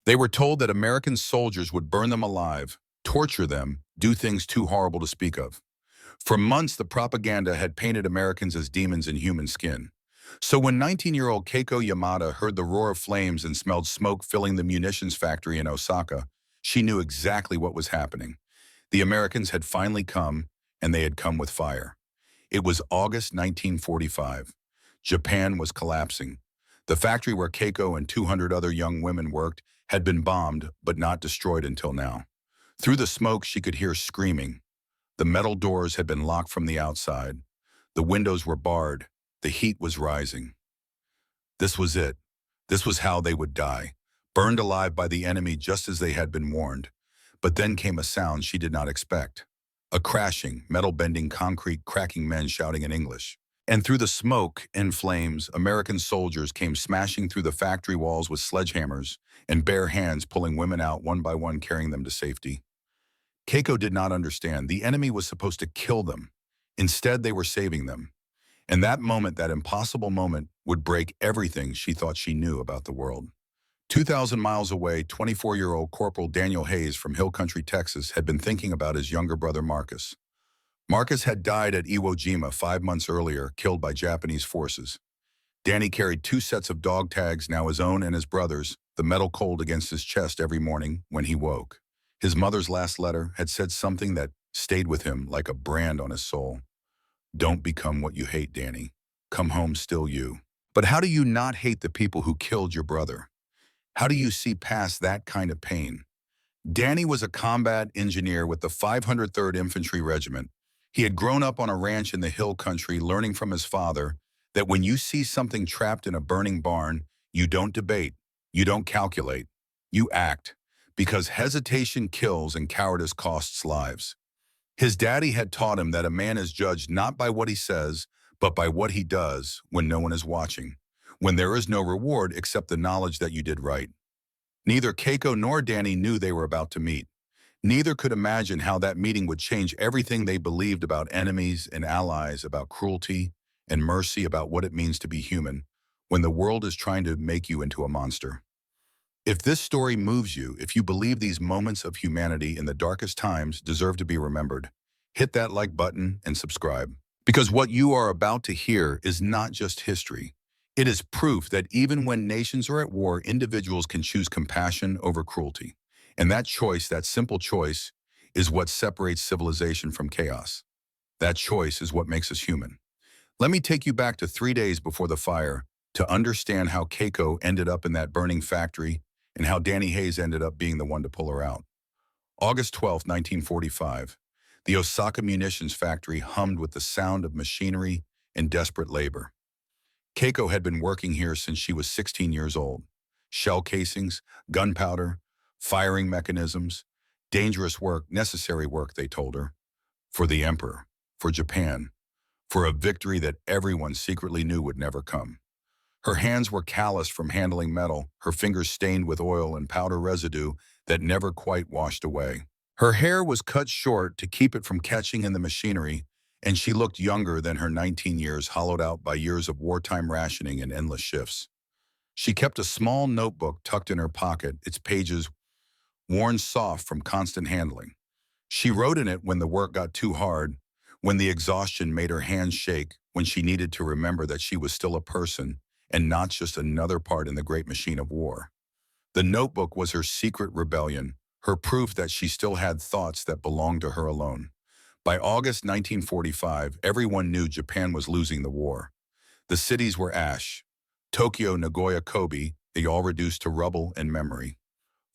They were told that American soldiers would burn them alive, torture them, do things too horrible to speak of. For months, the propaganda had painted Americans as demons in human skin. So when 19-year-old Keiko Yamada heard the roar of flames and smelled smoke filling the munitions factory in Osaka, she knew exactly what was happening. The Americans had finally come, and they had come with fire. It was August 1945. Japan was collapsing. The factory where Keiko and 200 other young women worked had been bombed, but not destroyed until now. Through the smoke, she could hear screaming. The metal doors had been locked from the outside. The windows were barred. The heat was rising. This was it. This was how they would die, burned alive by the enemy just as they had been warned. But then came a sound she did not expect. A crashing, metal-bending, concrete cracking, men shouting in English. And through the smoke and flames, American soldiers came smashing through the factory walls with sledgehammers and bare hands, pulling women out one by one, carrying them to safety. Keiko did not understand. The enemy was supposed to kill them. Instead, they were saving them. And that moment, that impossible moment, would break everything she thought she knew about the world. 2,000 miles away, 24-year-old Corporal Daniel Hayes from Hill Country, Texas, had been thinking about his younger brother Marcus. Marcus had died at Iwo Jima 5 months earlier, killed by Japanese forces. Danny carried 2 sets of dog tags, now his own and his brother's, the metal cold against his chest every morning when he woke. His mother's last letter had said something that stayed with him like a brand on his soul. Don't become what you hate, Danny. Come home still you. But how do you not hate the people who killed your brother? How do you see past that kind of pain? Danny was a combat engineer with the 503rd Infantry Regiment. He had grown up on a ranch in the hill country, learning from his father that when you see something trapped in a burning barn, you don't debate, you don't calculate, you act, because hesitation kills and cowardice costs lives. His daddy had taught him that a man is judged not by what he says, but by what he does when no one is watching, when there is no reward except the knowledge that you did right. Neither Keiko nor Danny knew they were about to meet. Neither could imagine how that meeting would change everything they believed about enemies and allies, about cruelty and mercy, about what it means to be human, when the world is trying to make you into a monster. If this story moves you, if you believe these moments of humanity in the darkest times deserve to be remembered, hit that like button and subscribe. Because what you are about to hear is not just history. It is proof that even when nations are at war, individuals can choose compassion over cruelty. And that choice, that simple choice, is what separates civilization from chaos. That choice is what makes us human. Let me take you back to 3 days before the fire to understand how Keiko ended up in that burning factory and how Danny Hayes ended up being the one to pull her out. August 12, 1945. The Osaka munitions factory hummed with the sound of machinery and desperate labor. Keiko had been working here since she was 16 years old. Shell casings, gunpowder, firing mechanisms, dangerous work, necessary work, they told her. For the Emperor, for Japan, for a victory that everyone secretly knew would never come. Her hands were calloused from handling metal, her fingers stained with oil and powder residue that never quite washed away. Her hair was cut short to keep it from catching in the machinery, and she looked younger than her 19 years, hollowed out by years of wartime rationing and endless shifts. She kept a small notebook tucked in her pocket, its pages worn soft from constant handling. She wrote in it when the work got too hard, when the exhaustion made her hands shake, when she needed to remember that she was still a person and not just another part in the great machine of war. The notebook was her secret rebellion, her proof that she still had thoughts that belonged to her alone. By August 1945, everyone knew Japan was losing the war. The cities were ash. Tokyo, Nagoya, Kobe, they all reduced to rubble and memory.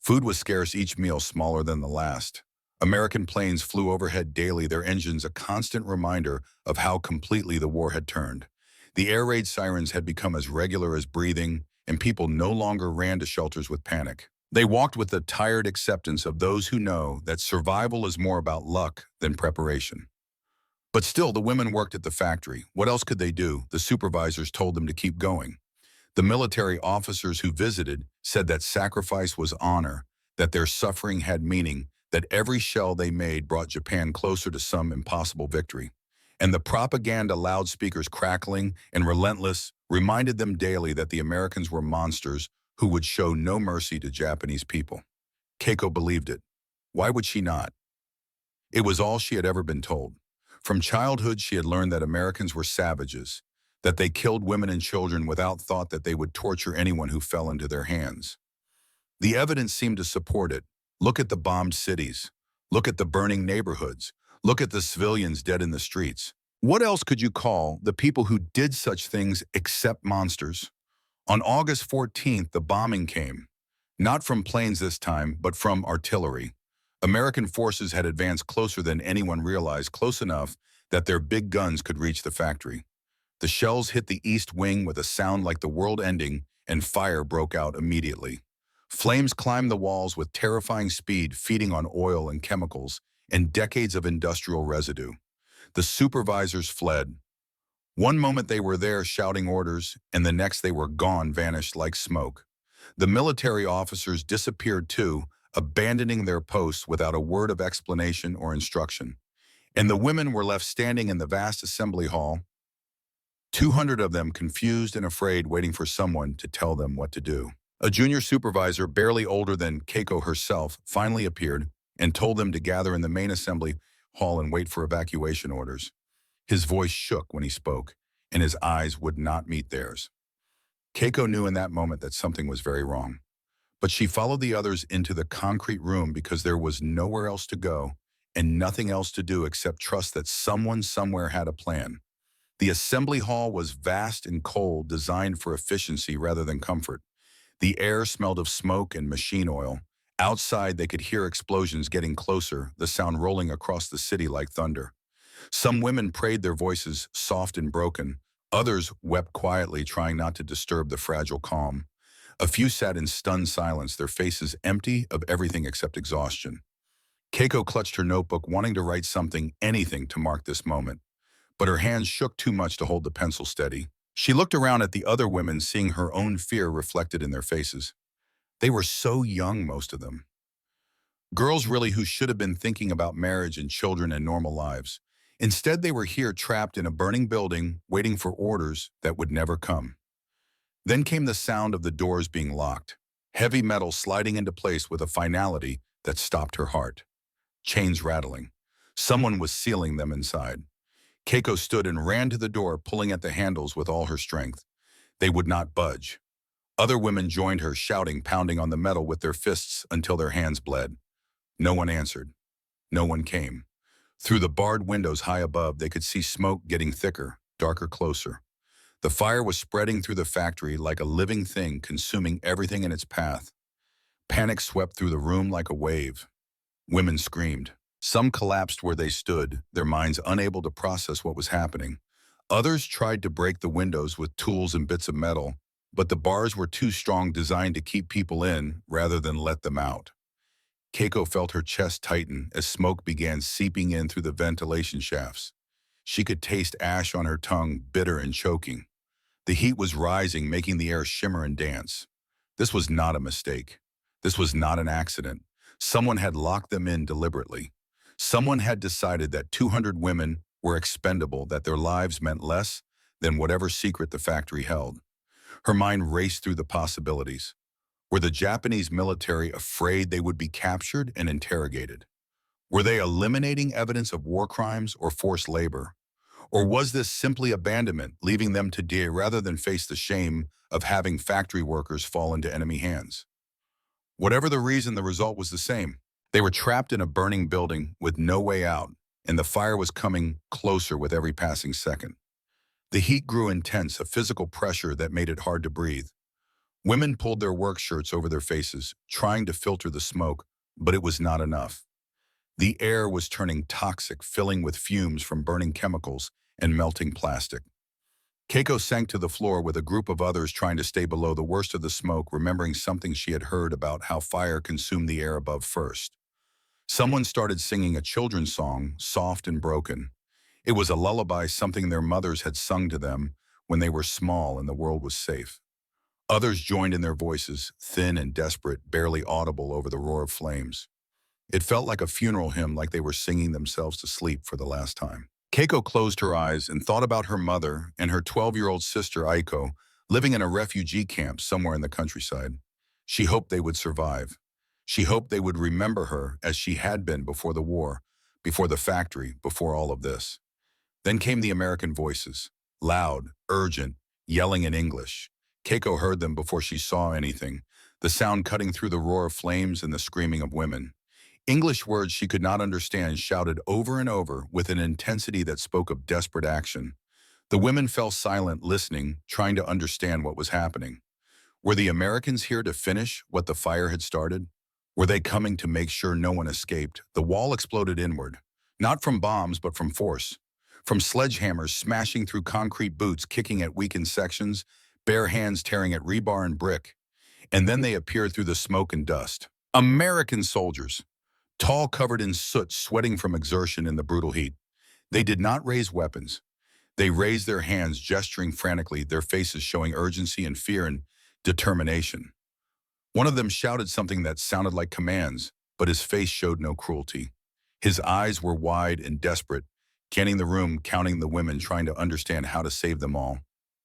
Food was scarce, each meal smaller than the last. American planes flew overhead daily, their engines a constant reminder of how completely the war had turned. The air raid sirens had become as regular as breathing, and people no longer ran to shelters with panic. They walked with the tired acceptance of those who know that survival is more about luck than preparation. But still, the women worked at the factory. What else could they do? The supervisors told them to keep going. The military officers who visited said that sacrifice was honor, that their suffering had meaning, that every shell they made brought Japan closer to some impossible victory. And the propaganda loudspeakers, crackling and relentless, reminded them daily that the Americans were monsters who would show no mercy to Japanese people. Keiko believed it. Why would she not? It was all she had ever been told. From childhood, she had learned that Americans were savages, that they killed women and children without thought that they would torture anyone who fell into their hands. The evidence seemed to support it. Look at the bombed cities. Look at the burning neighborhoods. Look at the civilians dead in the streets. What else could you call the people who did such things except monsters? On August 14th, the bombing came. Not from planes this time, but from artillery. American forces had advanced closer than anyone realized, close enough that their big guns could reach the factory. The shells hit the east wing with a sound like the world ending, and fire broke out immediately. Flames climbed the walls with terrifying speed, feeding on oil and chemicals and decades of industrial residue. The supervisors fled. One moment they were there shouting orders, and the next they were gone, vanished like smoke. The military officers disappeared too, abandoning their posts without a word of explanation or instruction. And the women were left standing in the vast assembly hall, 200 of them confused and afraid, waiting for someone to tell them what to do. A junior supervisor, barely older than Keiko herself, finally appeared and told them to gather in the main assembly hall and wait for evacuation orders. His voice shook when he spoke, and his eyes would not meet theirs. Keiko knew in that moment that something was very wrong. But she followed the others into the concrete room because there was nowhere else to go and nothing else to do except trust that someone somewhere had a plan. The assembly hall was vast and cold, designed for efficiency rather than comfort. The air smelled of smoke and machine oil. Outside, they could hear explosions getting closer, the sound rolling across the city like thunder. Some women prayed, their voices soft and broken. Others wept quietly, trying not to disturb the fragile calm. A few sat in stunned silence, their faces empty of everything except exhaustion. Keiko clutched her notebook, wanting to write something, anything, to mark this moment. But her hands shook too much to hold the pencil steady. She looked around at the other women, seeing her own fear reflected in their faces. They were so young, most of them. Girls really who should have been thinking about marriage and children and normal lives. Instead, they were here trapped in a burning building, waiting for orders that would never come. Then came the sound of the doors being locked, heavy metal sliding into place with a finality that stopped her heart. Chains rattling. Someone was sealing them inside. Keiko stood and ran to the door, pulling at the handles with all her strength. They would not budge. Other women joined her, shouting, pounding on the metal with their fists until their hands bled. No one answered. No one came. Through the barred windows high above, they could see smoke getting thicker, darker, closer. The fire was spreading through the factory like a living thing, consuming everything in its path. Panic swept through the room like a wave. Women screamed. Some collapsed where they stood, their minds unable to process what was happening. Others tried to break the windows with tools and bits of metal, but the bars were too strong, designed to keep people in rather than let them out. Keiko felt her chest tighten as smoke began seeping in through the ventilation shafts. She could taste ash on her tongue, bitter and choking. The heat was rising, making the air shimmer and dance. This was not a mistake. This was not an accident. Someone had locked them in deliberately. Someone had decided that 200 women were expendable, that their lives meant less than whatever secret the factory held. Her mind raced through the possibilities. Were the Japanese military afraid they would be captured and interrogated? Were they eliminating evidence of war crimes or forced labor? Or was this simply abandonment, leaving them to die rather than face the shame of having factory workers fall into enemy hands? Whatever the reason, the result was the same. They were trapped in a burning building with no way out, and the fire was coming closer with every passing second. The heat grew intense, a physical pressure that made it hard to breathe. Women pulled their work shirts over their faces, trying to filter the smoke, but it was not enough. The air was turning toxic, filling with fumes from burning chemicals and melting plastic. Keiko sank to the floor with a group of others trying to stay below the worst of the smoke, remembering something she had heard about how fire consumed the air above first. Someone started singing a children's song, soft and broken. It was a lullaby, something their mothers had sung to them when they were small and the world was safe. Others joined in their voices, thin and desperate, barely audible over the roar of flames. It felt like a funeral hymn, like they were singing themselves to sleep for the last time. Keiko closed her eyes and thought about her mother and her 12-year-old sister, Aiko, living in a refugee camp somewhere in the countryside. She hoped they would survive. She hoped they would remember her as she had been before the war, before the factory, before all of this. Then came the American voices, loud, urgent, yelling in English. Keiko heard them before she saw anything, the sound cutting through the roar of flames and the screaming of women. English words she could not understand shouted over and over with an intensity that spoke of desperate action. The women fell silent, listening, trying to understand what was happening. Were the Americans here to finish what the fire had started? Were they coming to make sure no one escaped? The wall exploded inward, not from bombs, but from force. From sledgehammers smashing through concrete boots, kicking at weakened sections, bare hands tearing at rebar and brick. And then they appeared through the smoke and dust. American soldiers, tall, covered in soot, sweating from exertion in the brutal heat. They did not raise weapons. They raised their hands, gesturing frantically, their faces showing urgency and fear and determination. One of them shouted something that sounded like commands, but his face showed no cruelty. His eyes were wide and desperate, scanning the room, counting the women, trying to understand how to save them all.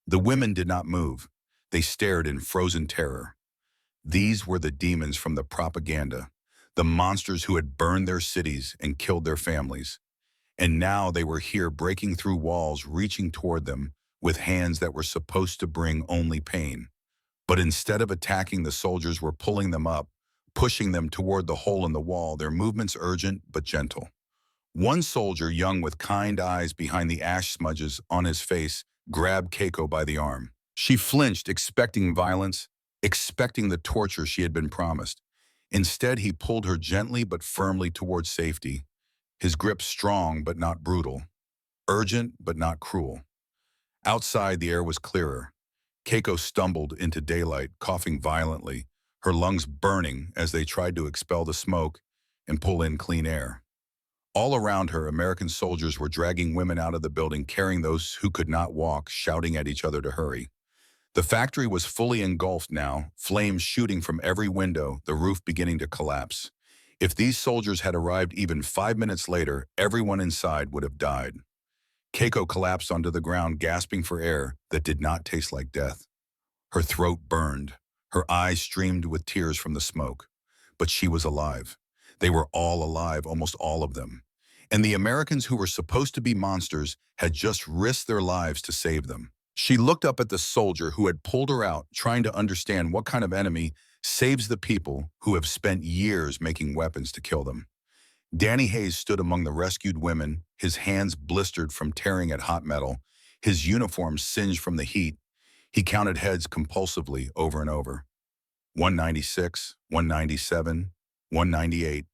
The women did not move. They stared in frozen terror. These were the demons from the propaganda, the monsters who had burned their cities and killed their families. And now they were here, breaking through walls, reaching toward them with hands that were supposed to bring only pain. But instead of attacking, the soldiers were pulling them up, pushing them toward the hole in the wall, their movements urgent but gentle. One soldier, young with kind eyes behind the ash smudges on his face, grabbed Keiko by the arm. She flinched, expecting violence, expecting the torture she had been promised. Instead, he pulled her gently but firmly towards safety, his grip strong but not brutal, urgent but not cruel. Outside, the air was clearer. Keiko stumbled into daylight, coughing violently, her lungs burning as they tried to expel the smoke and pull in clean air. All around her, American soldiers were dragging women out of the building, carrying those who could not walk, shouting at each other to hurry. The factory was fully engulfed now, flames shooting from every window, the roof beginning to collapse. If these soldiers had arrived even 5 minutes later, everyone inside would have died. Keiko collapsed onto the ground, gasping for air that did not taste like death. Her throat burned. Her eyes streamed with tears from the smoke. But she was alive. They were all alive, almost all of them. And the Americans who were supposed to be monsters had just risked their lives to save them. She looked up at the soldier who had pulled her out, trying to understand what kind of enemy saves the people who have spent years making weapons to kill them. Danny Hayes stood among the rescued women, his hands blistered from tearing at hot metal, his uniform singed from the heat. He counted heads compulsively over and over. 196, 197, 198.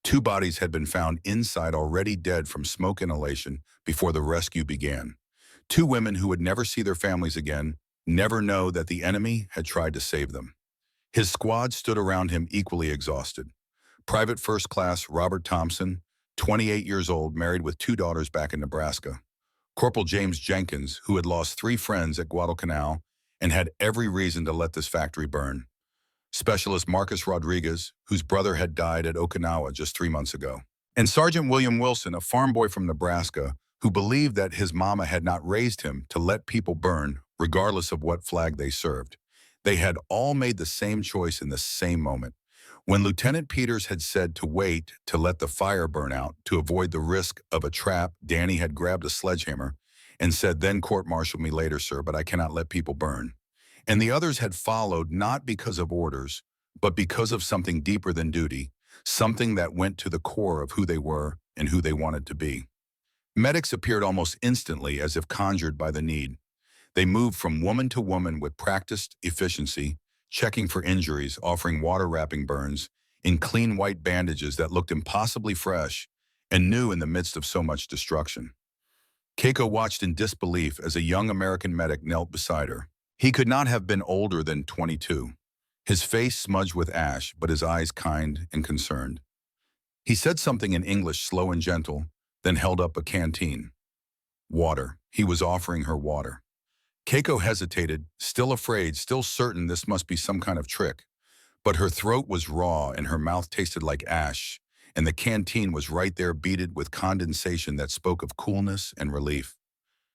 2 bodies had been found inside, already dead from smoke inhalation before the rescue began. 2 women who would never see their families again, never know that the enemy had tried to save them. His squad stood around him, equally exhausted. Private First Class Robert Thompson, 28 years old, married with 2 daughters back in Nebraska. Corporal James Jenkins, who had lost 3 friends at Guadalcanal and had every reason to let this factory burn. Specialist Marcus Rodriguez, whose brother had died at Okinawa just 3 months ago. And Sergeant William Wilson, a farm boy from Nebraska, who believed that his mama had not raised him to let people burn, regardless of what flag they served. They had all made the same choice in the same moment. When Lieutenant Peters had said to wait to let the fire burn out to avoid the risk of a trap, Danny had grabbed a sledgehammer and said, "Then court-martial me later, sir, but I cannot let people burn." And the others had followed not because of orders, but because of something deeper than duty, something that went to the core of who they were and who they wanted to be. Medics appeared almost instantly, as if conjured by the need. They moved from woman to woman with practiced efficiency, checking for injuries, offering water-wrapping burns, in clean white bandages that looked impossibly fresh and new in the midst of so much destruction. Keiko watched in disbelief as a young American medic knelt beside her. He could not have been older than 22. His face smudged with ash, but his eyes kind and concerned. He said something in English, slow and gentle, then held up a canteen. Water. He was offering her water. Keiko hesitated, still afraid, still certain this must be some kind of trick. But her throat was raw and her mouth tasted like ash, and the canteen was right there, beaded with condensation that spoke of coolness and relief.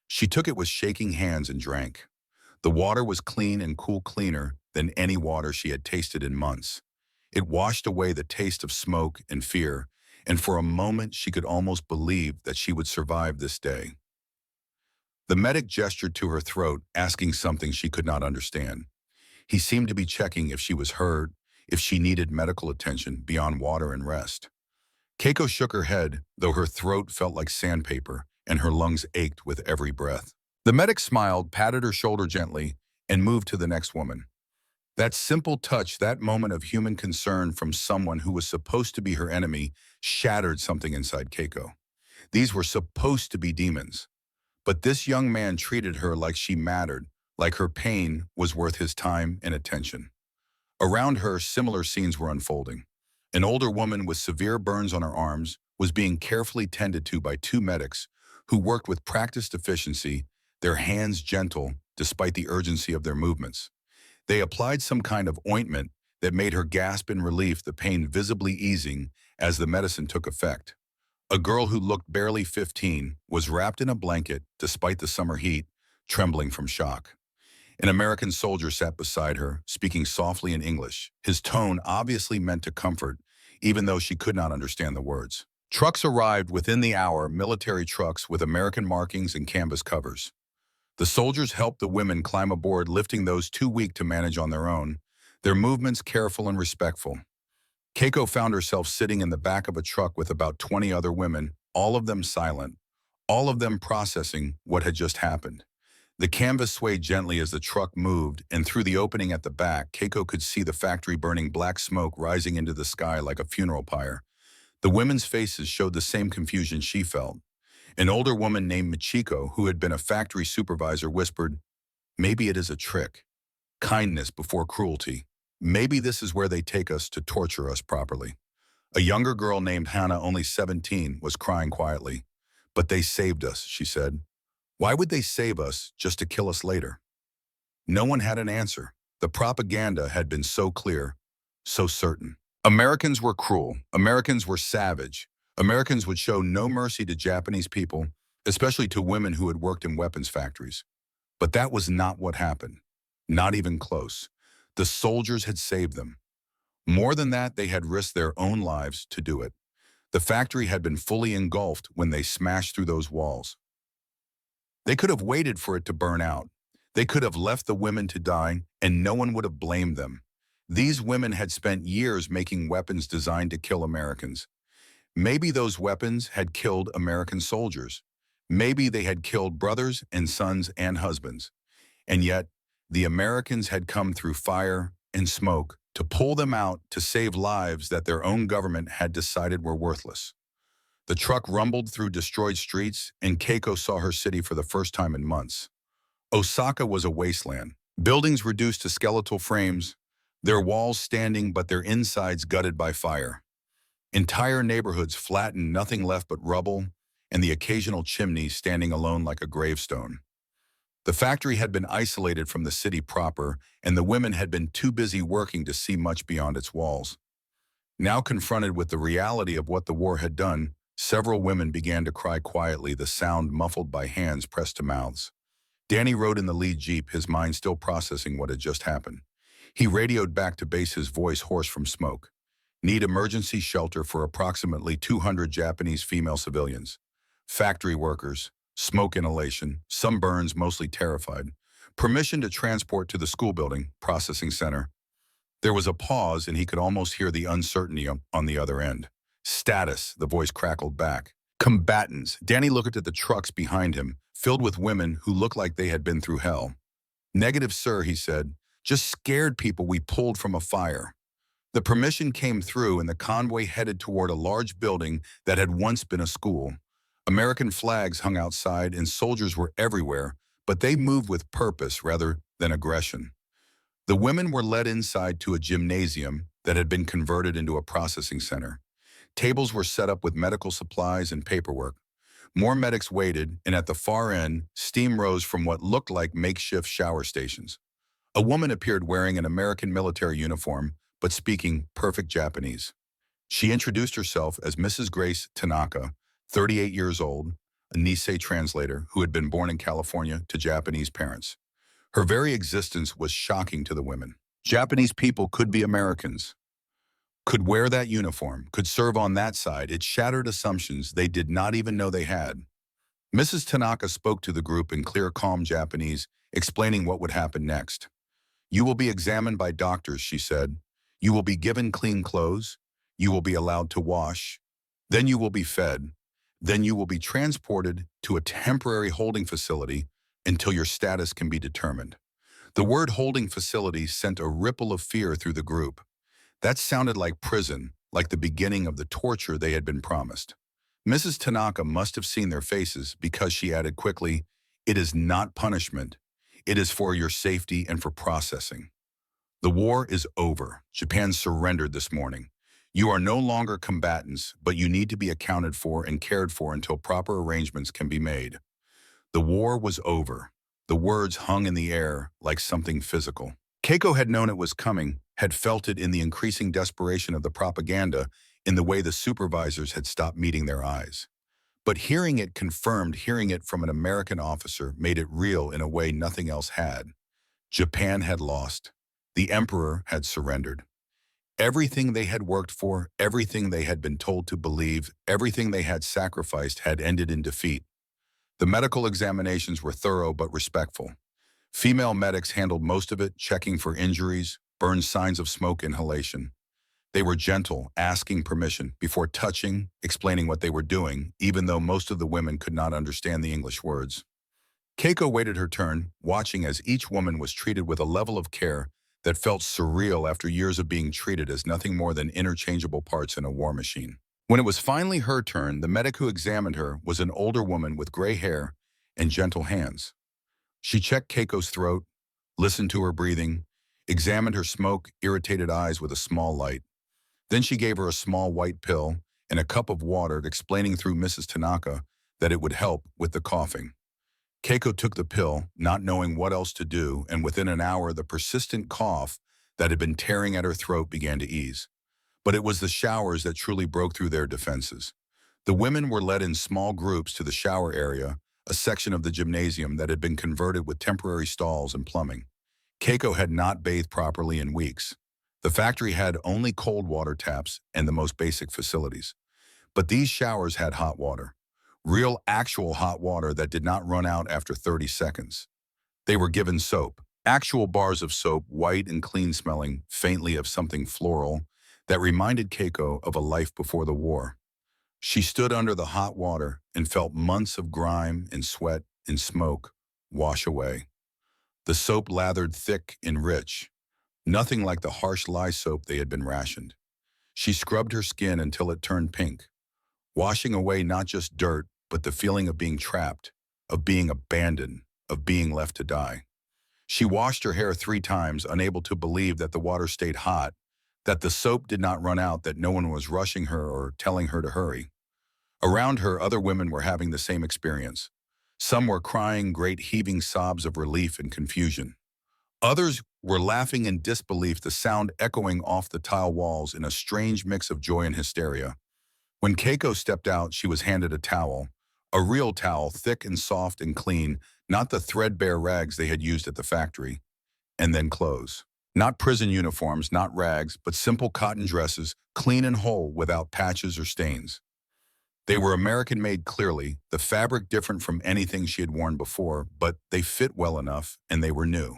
She took it with shaking hands and drank. The water was clean and cool, cleaner than any water she had tasted in months. It washed away the taste of smoke and fear, and for a moment she could almost believe that she would survive this day. The medic gestured to her throat, asking something she could not understand. He seemed to be checking if she was hurt, if she needed medical attention beyond water and rest. Keiko shook her head, though her throat felt like sandpaper and her lungs ached with every breath. The medic smiled, patted her shoulder gently, and moved to the next woman. That simple touch, that moment of human concern from someone who was supposed to be her enemy, shattered something inside Keiko. These were supposed to be demons. But this young man treated her like she mattered, like her pain was worth his time and attention. Around her, similar scenes were unfolding. An older woman with severe burns on her arms was being carefully tended to by two medics who worked with practiced efficiency, their hands gentle despite the urgency of their movements. They applied some kind of ointment that made her gasp in relief, the pain visibly easing as the medicine took effect. A girl who looked barely 15 was wrapped in a blanket despite the summer heat, trembling from shock. An American soldier sat beside her, speaking softly in English, his tone obviously meant to comfort, even though she could not understand the words. Trucks arrived within the hour, military trucks with American markings and canvas covers. The soldiers helped the women climb aboard, lifting those too weak to manage on their own, their movements careful and respectful. Keiko found herself sitting in the back of a truck with about 20 other women, all of them silent, all of them processing what had just happened. The canvas swayed gently as the truck moved, and through the opening at the back, Keiko could see the factory burning, black smoke rising into the sky like a funeral pyre. The women's faces showed the same confusion she felt. An older woman named Michiko, who had been a factory supervisor, whispered, "Maybe it is a trick. Kindness before cruelty. Maybe this is where they take us to torture us properly." A younger girl named Hannah, only 17, was crying quietly. "But they saved us," she said. "Why would they save us just to kill us later?" No one had an answer. The propaganda had been so clear, so certain. Americans were cruel. Americans were savage. Americans would show no mercy to Japanese people, especially to women who had worked in weapons factories. But that was not what happened. Not even close. The soldiers had saved them. More than that, they had risked their own lives to do it. The factory had been fully engulfed when they smashed through those walls. They could have waited for it to burn out. They could have left the women to die, and no one would have blamed them. These women had spent years making weapons designed to kill Americans. Maybe those weapons had killed American soldiers. Maybe they had killed brothers and sons and husbands. And yet, the Americans had come through fire and smoke to pull them out, to save lives that their own government had decided were worthless. The truck rumbled through destroyed streets, and Keiko saw her city for the first time in months. Osaka was a wasteland. Buildings reduced to skeletal frames, their walls standing but their insides gutted by fire. Entire neighborhoods flattened, nothing left but rubble, and the occasional chimney standing alone like a gravestone. The factory had been isolated from the city proper, and the women had been too busy working to see much beyond its walls. Now confronted with the reality of what the war had done, several women began to cry quietly, the sound muffled by hands pressed to mouths. Danny rode in the lead jeep, his mind still processing what had just happened. He radioed back to base, his voice hoarse from smoke. "Need emergency shelter for approximately 200 Japanese female civilians. Factory workers, smoke inhalation, some burns, mostly terrified. Permission to transport to the school building, processing center." There was a pause, and he could almost hear the uncertainty on the other end. "Status," the voice crackled back. "Combatants." Danny looked at the trucks behind him, filled with women who looked like they had been through hell. "Negative, sir," he said. "Just scared people we pulled from a fire." The permission came through, and the convoy headed toward a large building that had once been a school. American flags hung outside, and soldiers were everywhere, but they moved with purpose rather than aggression. The women were led inside to a gymnasium that had been converted into a processing center. Tables were set up with medical supplies and paperwork. More medics waited, and at the far end, steam rose from what looked like makeshift shower stations. A woman appeared wearing an American military uniform, but speaking perfect Japanese. She introduced herself as Mrs. Grace Tanaka, 38 years old, a Nisei translator who had been born in California to Japanese parents. Her very existence was shocking to the women. Japanese people could be Americans, could wear that uniform, could serve on that side. It shattered assumptions they did not even know they had. Mrs. Tanaka spoke to the group in clear, calm Japanese, explaining what would happen next. "You will be examined by doctors," she said. "You will be given clean clothes. You will be allowed to wash. Then you will be fed. Then you will be transported to a temporary holding facility until your status can be determined." The word holding facility sent a ripple of fear through the group. That sounded like prison, like the beginning of the torture they had been promised. Mrs. Tanaka must have seen their faces because she added quickly, "It is not punishment. It is for your safety and for processing. The war is over. Japan surrendered this morning. You are no longer combatants, but you need to be accounted for and cared for until proper arrangements can be made." The war was over. The words hung in the air like something physical. Keiko had known it was coming, had felt it in the increasing desperation of the propaganda, in the way the supervisors had stopped meeting their eyes. But hearing it confirmed, hearing it from an American officer, made it real in a way nothing else had. Japan had lost. The emperor had surrendered. Everything they had worked for, everything they had been told to believe, everything they had sacrificed had ended in defeat. The medical examinations were thorough but respectful. Female medics handled most of it, checking for injuries, burned signs of smoke inhalation. They were gentle, asking permission before touching, explaining what they were doing, even though most of the women could not understand the English words. Keiko waited her turn, watching as each woman was treated with a level of care that felt surreal after years of being treated as nothing more than interchangeable parts in a war machine. When it was finally her turn, the medic who examined her was an older woman with gray hair and gentle hands. She checked Keiko's throat, listened to her breathing, examined her smoke-irritated eyes with a small light. Then she gave her a small white pill and a cup of water, explaining through Mrs. Tanaka that it would help with the coughing. Keiko took the pill, not knowing what else to do, and within an hour the persistent cough that had been tearing at her throat began to ease. But it was the showers that truly broke through their defenses. The women were led in small groups to the shower area, a section of the gymnasium that had been converted with temporary stalls and plumbing. Keiko had not bathed properly in weeks. The factory had only cold water taps and the most basic facilities. But these showers had hot water. Real, actual hot water that did not run out after 30 seconds. They were given soap. Actual bars of soap, white and clean smelling, faintly of something floral, that reminded Keiko of a life before the war. She stood under the hot water and felt months of grime and sweat and smoke wash away. The soap lathered thick and rich, nothing like the harsh lye soap they had been rationed. She scrubbed her skin until it turned pink, washing away not just dirt, but the feeling of being trapped, of being abandoned, of being left to die. She washed her hair 3 times, unable to believe that the water stayed hot, that the soap did not run out, that no one was rushing her or telling her to hurry. Around her, other women were having the same experience. Some were crying great heaving sobs of relief and confusion. Others were laughing in disbelief, the sound echoing off the tile walls in a strange mix of joy and hysteria. When Keiko stepped out, she was handed a towel, a real towel, thick and soft and clean, not the threadbare rags they had used at the factory, and then clothes. Not prison uniforms, not rags, but simple cotton dresses, clean and whole, without patches or stains. They were American-made clearly, the fabric different from anything she had worn before, but they fit well enough, and they were new.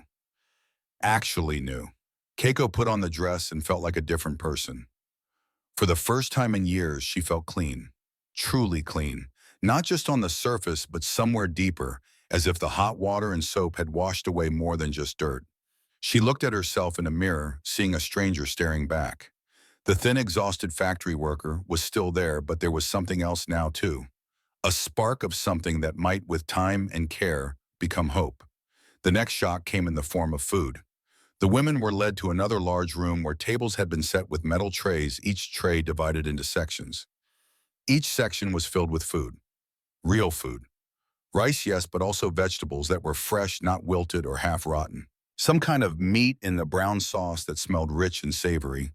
Actually new. Keiko put on the dress and felt like a different person. For the first time in years, she felt clean. Truly clean. Not just on the surface, but somewhere deeper, as if the hot water and soap had washed away more than just dirt. She looked at herself in a mirror, seeing a stranger staring back. The thin, exhausted factory worker was still there, but there was something else now, too. A spark of something that might, with time and care, become hope. The next shock came in the form of food. The women were led to another large room where tables had been set with metal trays, each tray divided into sections. Each section was filled with food. Real food. Rice, yes, but also vegetables that were fresh, not wilted or half-rotten. Some kind of meat in a brown sauce that smelled rich and savory.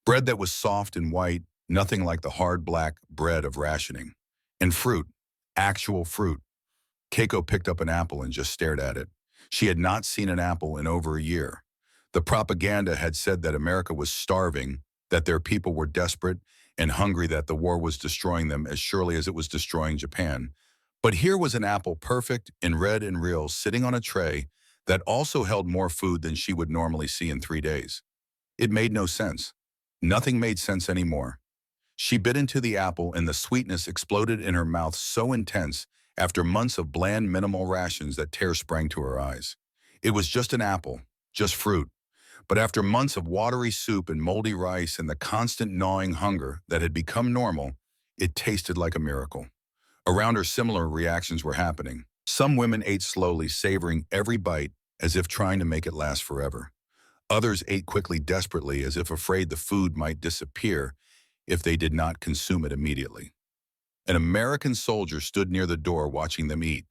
Bread that was soft and white, nothing like the hard black bread of rationing. And fruit. Actual fruit. Keiko picked up an apple and just stared at it. She had not seen an apple in over a year. The propaganda had said that America was starving, that their people were desperate and hungry, that the war was destroying them as surely as it was destroying Japan. But here was an apple, perfect in red and real, sitting on a tray that also held more food than she would normally see in 3 days. It made no sense. Nothing made sense anymore. She bit into the apple and the sweetness exploded in her mouth so intense after months of bland minimal rations that tears sprang to her eyes. It was just an apple, just fruit. But after months of watery soup and moldy rice and the constant gnawing hunger that had become normal, it tasted like a miracle. Around her, similar reactions were happening. Some women ate slowly, savoring every bite as if trying to make it last forever. Others ate quickly, desperately, as if afraid the food might disappear if they did not consume it immediately. An American soldier stood near the door watching them eat.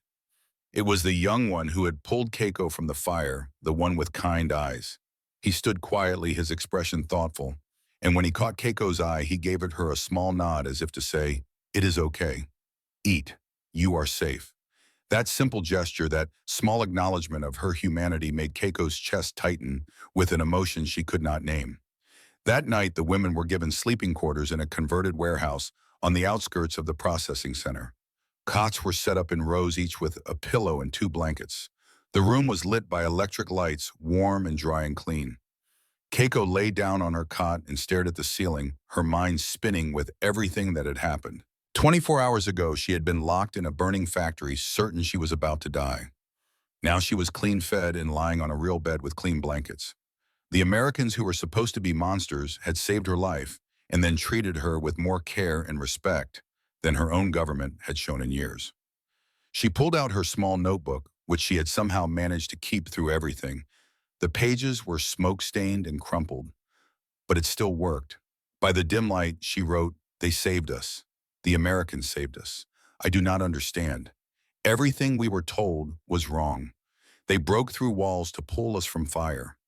It was the young one who had pulled Keiko from the fire, the one with kind eyes. He stood quietly, his expression thoughtful, and when he caught Keiko's eye, he gave her a small nod as if to say, "It is okay. Eat. You are safe." That simple gesture, that small acknowledgement of her humanity made Keiko's chest tighten with an emotion she could not name. That night, the women were given sleeping quarters in a converted warehouse on the outskirts of the processing center. Cots were set up in rows, each with a pillow and 2 blankets. The room was lit by electric lights, warm and dry and clean. Keiko lay down on her cot and stared at the ceiling, her mind spinning with everything that had happened. 24 hours ago, she had been locked in a burning factory, certain she was about to die. Now she was clean-fed and lying on a real bed with clean blankets. The Americans, who were supposed to be monsters, had saved her life and then treated her with more care and respect than her own government had shown in years. She pulled out her small notebook, which she had somehow managed to keep through everything. The pages were smoke-stained and crumpled, but it still worked. By the dim light, she wrote, "They saved us. The Americans saved us. I do not understand. Everything we were told was wrong. They broke through walls to pull us from fire.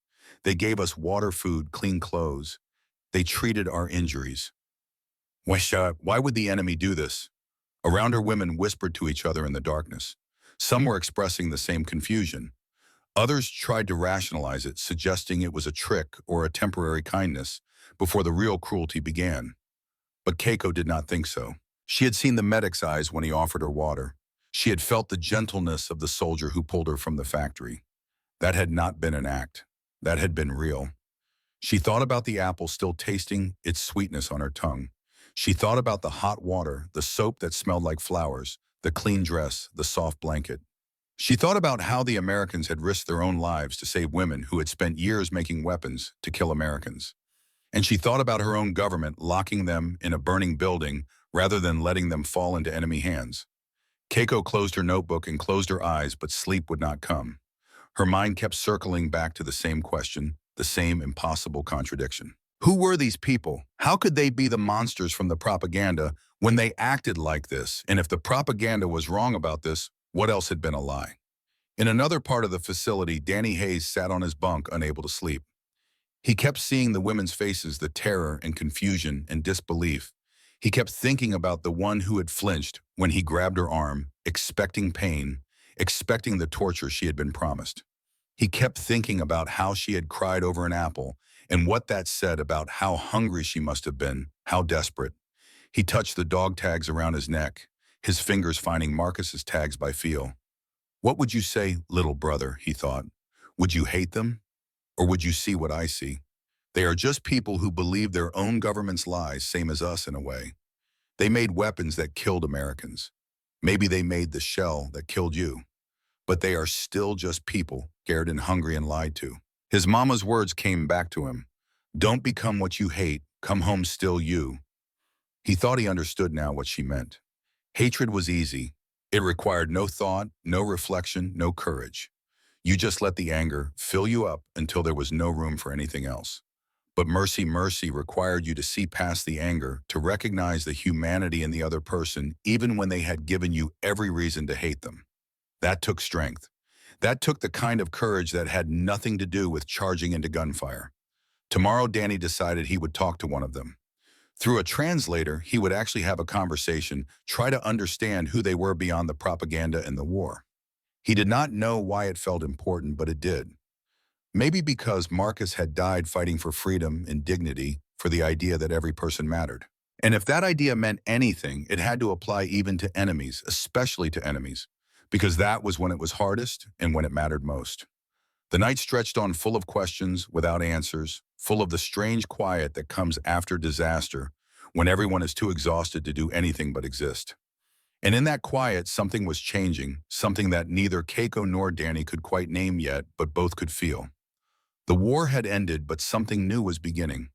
They gave us water, food, clean clothes. They treated our injuries. Why would the enemy do this?" Around her, women whispered to each other in the darkness. Some were expressing the same confusion. Others tried to rationalize it, suggesting it was a trick or a temporary kindness before the real cruelty began. But Keiko did not think so. She had seen the medic's eyes when he offered her water. She had felt the gentleness of the soldier who pulled her from the factory. That had not been an act. That had been real. She thought about the apple still tasting its sweetness on her tongue. She thought about the hot water, the soap that smelled like flowers, the clean dress, the soft blanket. She thought about how the Americans had risked their own lives to save women who had spent years making weapons to kill Americans. And she thought about her own government locking them in a burning building rather than letting them fall into enemy hands. Keiko closed her notebook and closed her eyes, but sleep would not come. Her mind kept circling back to the same question, the same impossible contradiction. Who were these people? How could they be the monsters from the propaganda when they acted like this? And if the propaganda was wrong about this, what else had been a lie? In another part of the facility, Danny Hayes sat on his bunk, unable to sleep. He kept seeing the women's faces, the terror and confusion and disbelief. He kept thinking about the one who had flinched when he grabbed her arm, expecting pain, expecting the torture she had been promised. He kept thinking about how she had cried over an apple and what that said about how hungry she must have been, how desperate. He touched the dog tags around his neck, his fingers finding Marcus's tags by feel. What would you say, little brother, he thought. Would you hate them? Or would you see what I see? They are just people who believe their own government's lies, same as us in a way. They made weapons that killed Americans. Maybe they made the shell that killed you. But they are still just people, scared and hungry and lied to. His mama's words came back to him. Don't become what you hate, come home still you. He thought he understood now what she meant. Hatred was easy. It required no thought, no reflection, no courage. You just let the anger fill you up until there was no room for anything else. But mercy required you to see past the anger, to recognize the humanity in the other person, even when they had given you every reason to hate them. That took strength. That took the kind of courage that had nothing to do with charging into gunfire. Tomorrow, Danny decided he would talk to one of them. Through a translator, he would actually have a conversation, try to understand who they were beyond the propaganda and the war. He did not know why it felt important, but it did. Maybe because Marcus had died fighting for freedom and dignity, for the idea that every person mattered. And if that idea meant anything, it had to apply even to enemies, especially to enemies, because that was when it was hardest and when it mattered most. The night stretched on full of questions without answers, full of the strange quiet that comes after disaster, when everyone is too exhausted to do anything but exist. And in that quiet, something was changing, something that neither Keiko nor Danny could quite name yet, but both could feel. The war had ended, but something new was beginning.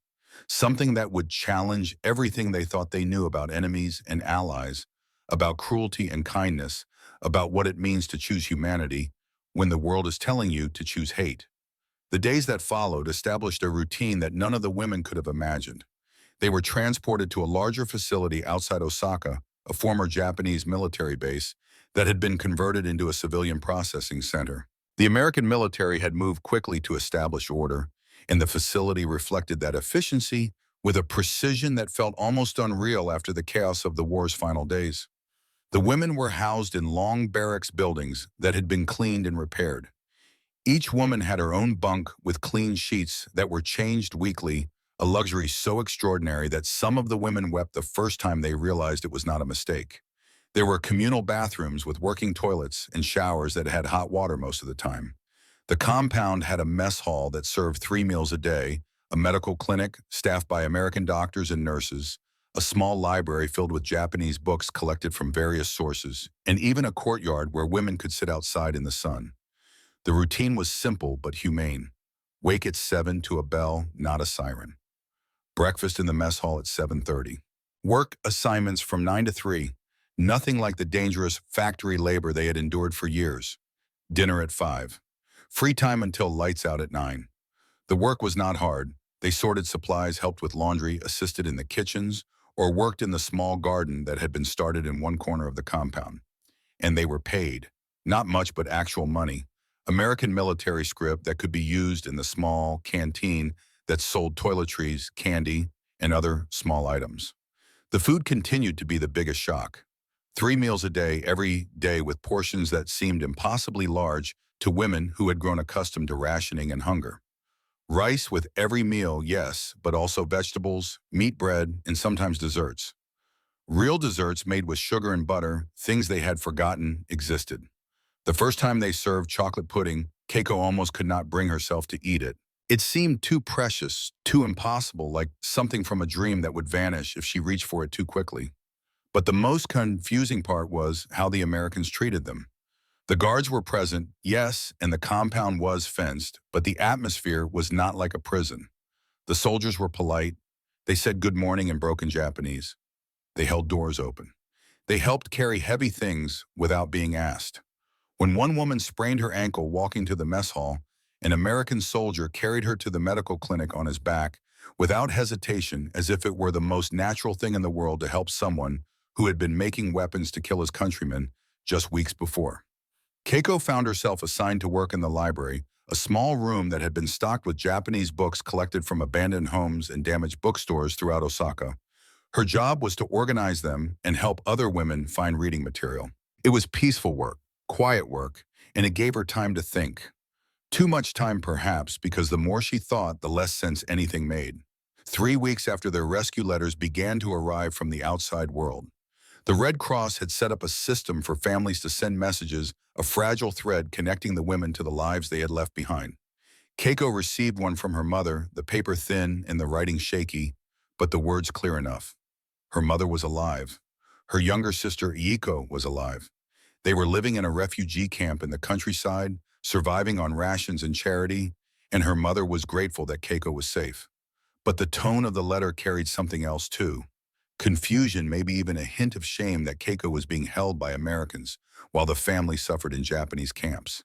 Something that would challenge everything they thought they knew about enemies and allies, about cruelty and kindness, about what it means to choose humanity when the world is telling you to choose hate. The days that followed established a routine that none of the women could have imagined. They were transported to a larger facility outside Osaka, a former Japanese military base that had been converted into a civilian processing center. The American military had moved quickly to establish order, and the facility reflected that efficiency with a precision that felt almost unreal after the chaos of the war's final days. The women were housed in long barracks buildings that had been cleaned and repaired. Each woman had her own bunk with clean sheets that were changed weekly, a luxury so extraordinary that some of the women wept the first time they realized it was not a mistake. There were communal bathrooms with working toilets and showers that had hot water most of the time. The compound had a mess hall that served 3 meals a day, a medical clinic staffed by American doctors and nurses, a small library filled with Japanese books collected from various sources, and even a courtyard where women could sit outside in the sun. The routine was simple but humane. Wake at 7 to a bell, not a siren. Breakfast in the mess hall at 7:30. Work assignments from 9 to 3. Nothing like the dangerous factory labor they had endured for years. Dinner at 5. Free time until lights out at 9. The work was not hard. They sorted supplies, helped with laundry, assisted in the kitchens, or worked in the small garden that had been started in one corner of the compound. And they were paid. Not much, but actual money. American military script that could be used in the small canteen that sold toiletries, candy, and other small items. The food continued to be the biggest shock. 3 meals a day, every day, with portions that seemed impossibly large to women who had grown accustomed to rationing and hunger. Rice with every meal, yes, but also vegetables, meat, bread, and sometimes desserts. Real desserts made with sugar and butter, things they had forgotten existed. The first time they served chocolate pudding, Keiko almost could not bring herself to eat it. It seemed too precious, too impossible, like something from a dream that would vanish if she reached for it too quickly. But the most confusing part was how the Americans treated them. The guards were present, yes, and the compound was fenced, but the atmosphere was not like a prison. The soldiers were polite. They said good morning in broken Japanese. They held doors open. They helped carry heavy things without being asked. When one woman sprained her ankle walking to the mess hall, an American soldier carried her to the medical clinic on his back without hesitation, as if it were the most natural thing in the world to help someone who had been making weapons to kill his countrymen just weeks before. Keiko found herself assigned to work in the library, a small room that had been stocked with Japanese books collected from abandoned homes and damaged bookstores throughout Osaka. Her job was to organize them and help other women find reading material. It was peaceful work, quiet work, and it gave her time to think. Too much time, perhaps, because the more she thought, the less sense anything made. 3 weeks after their rescue letters began to arrive from the outside world, the Red Cross had set up a system for families to send messages, a fragile thread connecting the women to the lives they had left behind. Keiko received one from her mother, the paper thin and the writing shaky, but the words clear enough. Her mother was alive. Her younger sister, Iiko, was alive. They were living in a refugee camp in the countryside, surviving on rations and charity, and her mother was grateful that Keiko was safe. But the tone of the letter carried something else too. Confusion, maybe even a hint of shame that Keiko was being held by Americans, while the family suffered in Japanese camps.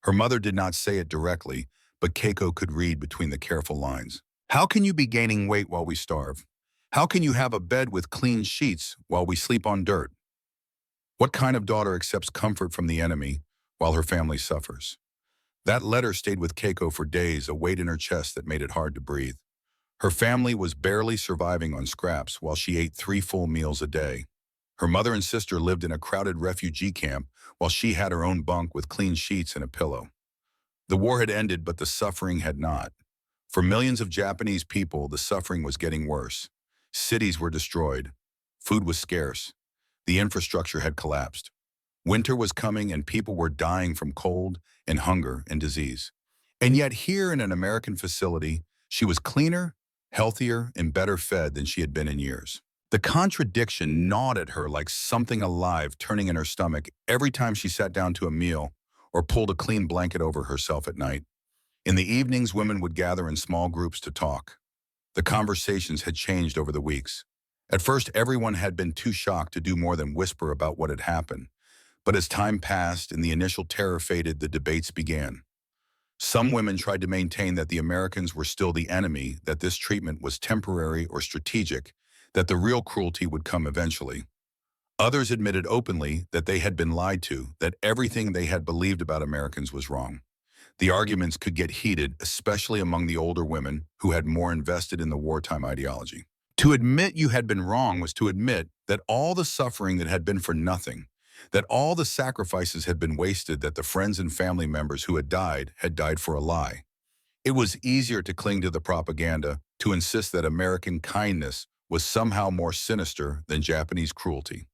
Her mother did not say it directly, but Keiko could read between the careful lines. How can you be gaining weight while we starve? How can you have a bed with clean sheets while we sleep on dirt? What kind of daughter accepts comfort from the enemy while her family suffers? That letter stayed with Keiko for days, a weight in her chest that made it hard to breathe. Her family was barely surviving on scraps while she ate 3 full meals a day. Her mother and sister lived in a crowded refugee camp while she had her own bunk with clean sheets and a pillow. The war had ended, but the suffering had not. For millions of Japanese people, the suffering was getting worse. Cities were destroyed. Food was scarce. The infrastructure had collapsed. Winter was coming and people were dying from cold and hunger and disease. And yet here in an American facility, she was cleaner, healthier, and better fed than she had been in years. The contradiction gnawed at her like something alive turning in her stomach every time she sat down to a meal or pulled a clean blanket over herself at night. In the evenings, women would gather in small groups to talk. The conversations had changed over the weeks. At first, everyone had been too shocked to do more than whisper about what had happened. But as time passed and the initial terror faded, the debates began. Some women tried to maintain that the Americans were still the enemy, that this treatment was temporary or strategic, that the real cruelty would come eventually. Others admitted openly that they had been lied to, that everything they had believed about Americans was wrong. The arguments could get heated, especially among the older women who had more invested in the wartime ideology. To admit you had been wrong was to admit that all the suffering that had been for nothing, that all the sacrifices had been wasted, that the friends and family members who had died for a lie. It was easier to cling to the propaganda, to insist that American kindness was somehow more sinister than Japanese cruelty.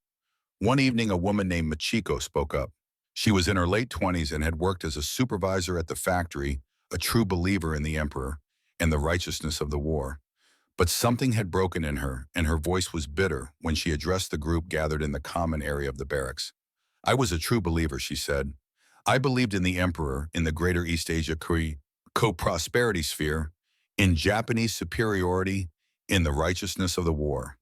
One evening, a woman named Michiko spoke up. She was in her late 20s and had worked as a supervisor at the factory, a true believer in the emperor and the righteousness of the war. But something had broken in her, and her voice was bitter when she addressed the group gathered in the common area of the barracks. I was a true believer, she said. I believed in the emperor, in the greater East Asia co-prosperity sphere, in Japanese superiority, in the righteousness of the war.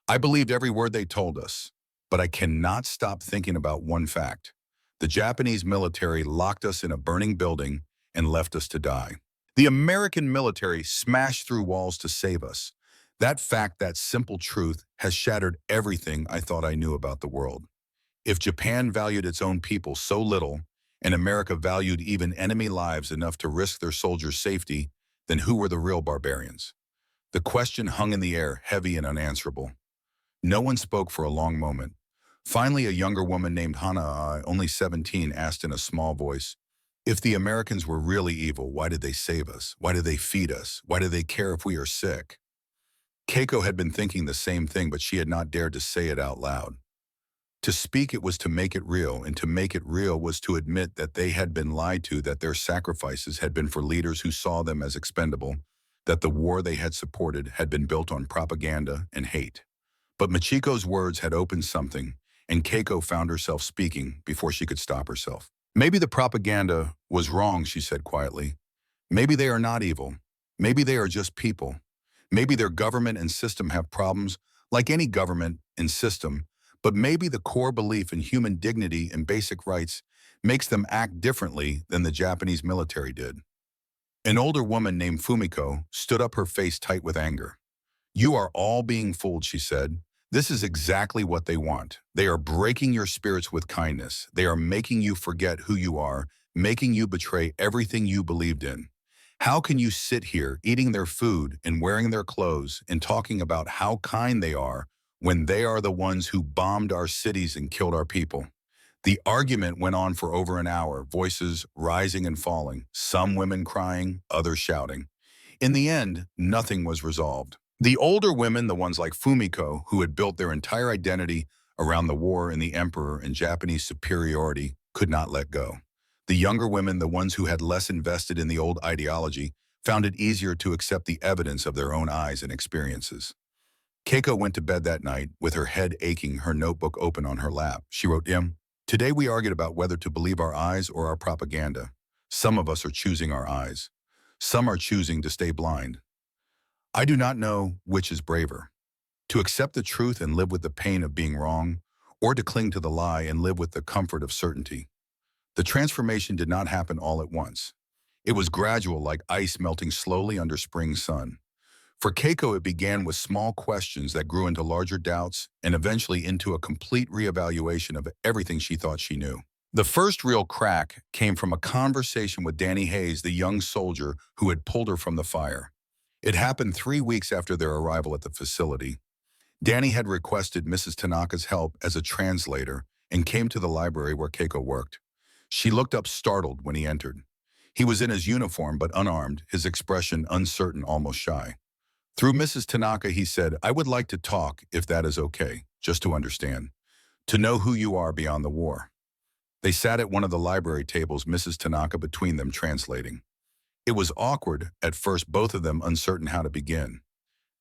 I believed every word they told us, but I cannot stop thinking about one fact. The Japanese military locked us in a burning building and left us to die. The American military smashed through walls to save us. That fact, that simple truth, has shattered everything I thought I knew about the world. If Japan valued its own people so little, and America valued even enemy lives enough to risk their soldiers' safety, then who were the real barbarians? The question hung in the air, heavy and unanswerable. No one spoke for a long moment. Finally, a younger woman named Hana, only 17, asked in a small voice, if the Americans were really evil, why did they save us? Why did they feed us? Why do they care if we are sick? Keiko had been thinking the same thing, but she had not dared to say it out loud. To speak it was to make it real, and to make it real was to admit that they had been lied to, that their sacrifices had been for leaders who saw them as expendable, that the war they had supported had been built on propaganda and hate. But Michiko's words had opened something, and Keiko found herself speaking before she could stop herself. Maybe the propaganda was wrong, she said quietly. Maybe they are not evil. Maybe they are just people. Maybe their government and system have problems, like any government and system, but maybe the core belief in human dignity and basic rights makes them act differently than the Japanese military did. An older woman named Fumiko stood up, her face tight with anger. You are all being fooled, she said. This is exactly what they want. They are breaking your spirits with kindness. They are making you forget who you are, making you betray everything you believed in. How can you sit here eating their food and wearing their clothes and talking about how kind they are when they are the ones who bombed our cities and killed our people? The argument went on for over an hour, voices rising and falling, some women crying, others shouting. In the end, nothing was resolved. The older women, the ones like Fumiko, who had built their entire identity around the war and the emperor and Japanese superiority, could not let go. The younger women, the ones who had less invested in the old ideology, found it easier to accept the evidence of their own eyes and experiences. Keiko went to bed that night with her head aching, her notebook open on her lap. She wrote, Today we argued about whether to believe our eyes or our propaganda. Some of us are choosing our eyes. Some are choosing to stay blind. I do not know which is braver, to accept the truth and live with the pain of being wrong, or to cling to the lie and live with the comfort of certainty. The transformation did not happen all at once. It was gradual, like ice melting slowly under spring sun. For Keiko, it began with small questions that grew into larger doubts and eventually into a complete reevaluation of everything she thought she knew. The first real crack came from a conversation with Danny Hayes, the young soldier who had pulled her from the fire. It happened 3 weeks after their arrival at the facility. Danny had requested Mrs. Tanaka's help as a translator and came to the library where Keiko worked. She looked up startled when he entered. He was in his uniform but unarmed, his expression uncertain, almost shy. Through Mrs. Tanaka, he said, "I would like to talk, if that is okay, just to understand, to know who you are beyond the war." They sat at one of the library tables, Mrs. Tanaka between them translating. It was awkward, at first, both of them uncertain how to begin.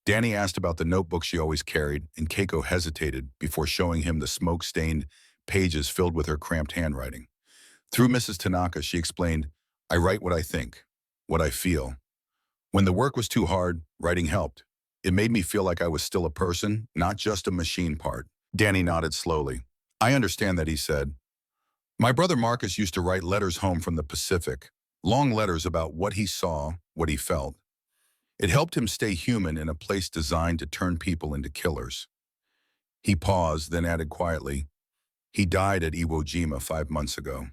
Danny asked about the notebook she always carried, and Keiko hesitated before showing him the smoke-stained pages filled with her cramped handwriting. Through Mrs. Tanaka, she explained, "I write what I think, what I feel. When the work was too hard, writing helped. It made me feel like I was still a person, not just a machine part." Danny nodded slowly. "I understand that," he said. "My brother Marcus used to write letters home from the Pacific, long letters about what he saw, what he felt. It helped him stay human in a place designed to turn people into killers." He paused, then added quietly, "He died at Iwo Jima 5 months ago."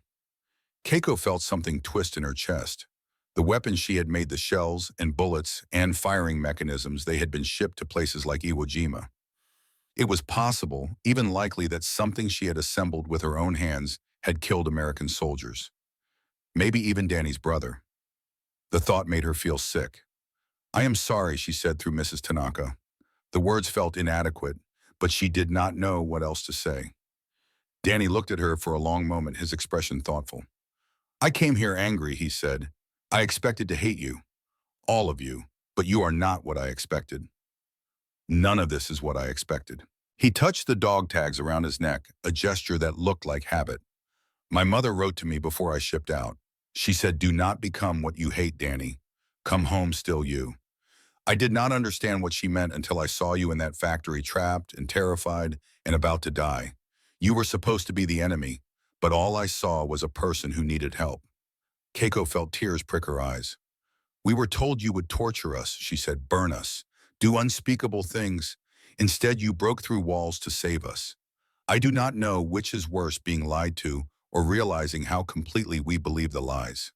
Keiko felt something twist in her chest. The weapons she had made, the shells and bullets and firing mechanisms, they had been shipped to places like Iwo Jima. It was possible, even likely, that something she had assembled with her own hands had killed American soldiers. Maybe even Danny's brother. The thought made her feel sick. "I am sorry," she said through Mrs. Tanaka. The words felt inadequate, but she did not know what else to say. Danny looked at her for a long moment, his expression thoughtful. "I came here angry," he said. "I expected to hate you, all of you, but you are not what I expected. None of this is what I expected." He touched the dog tags around his neck, a gesture that looked like habit. "My mother wrote to me before I shipped out. She said, 'Do not become what you hate, Danny. Come home still you.' I did not understand what she meant until I saw you in that factory, trapped and terrified and about to die. You were supposed to be the enemy, but all I saw was a person who needed help." Keiko felt tears prick her eyes. "We were told you would torture us," she said, "burn us, do unspeakable things. Instead, you broke through walls to save us. I do not know which is worse, being lied to or realizing how completely we believe the lies."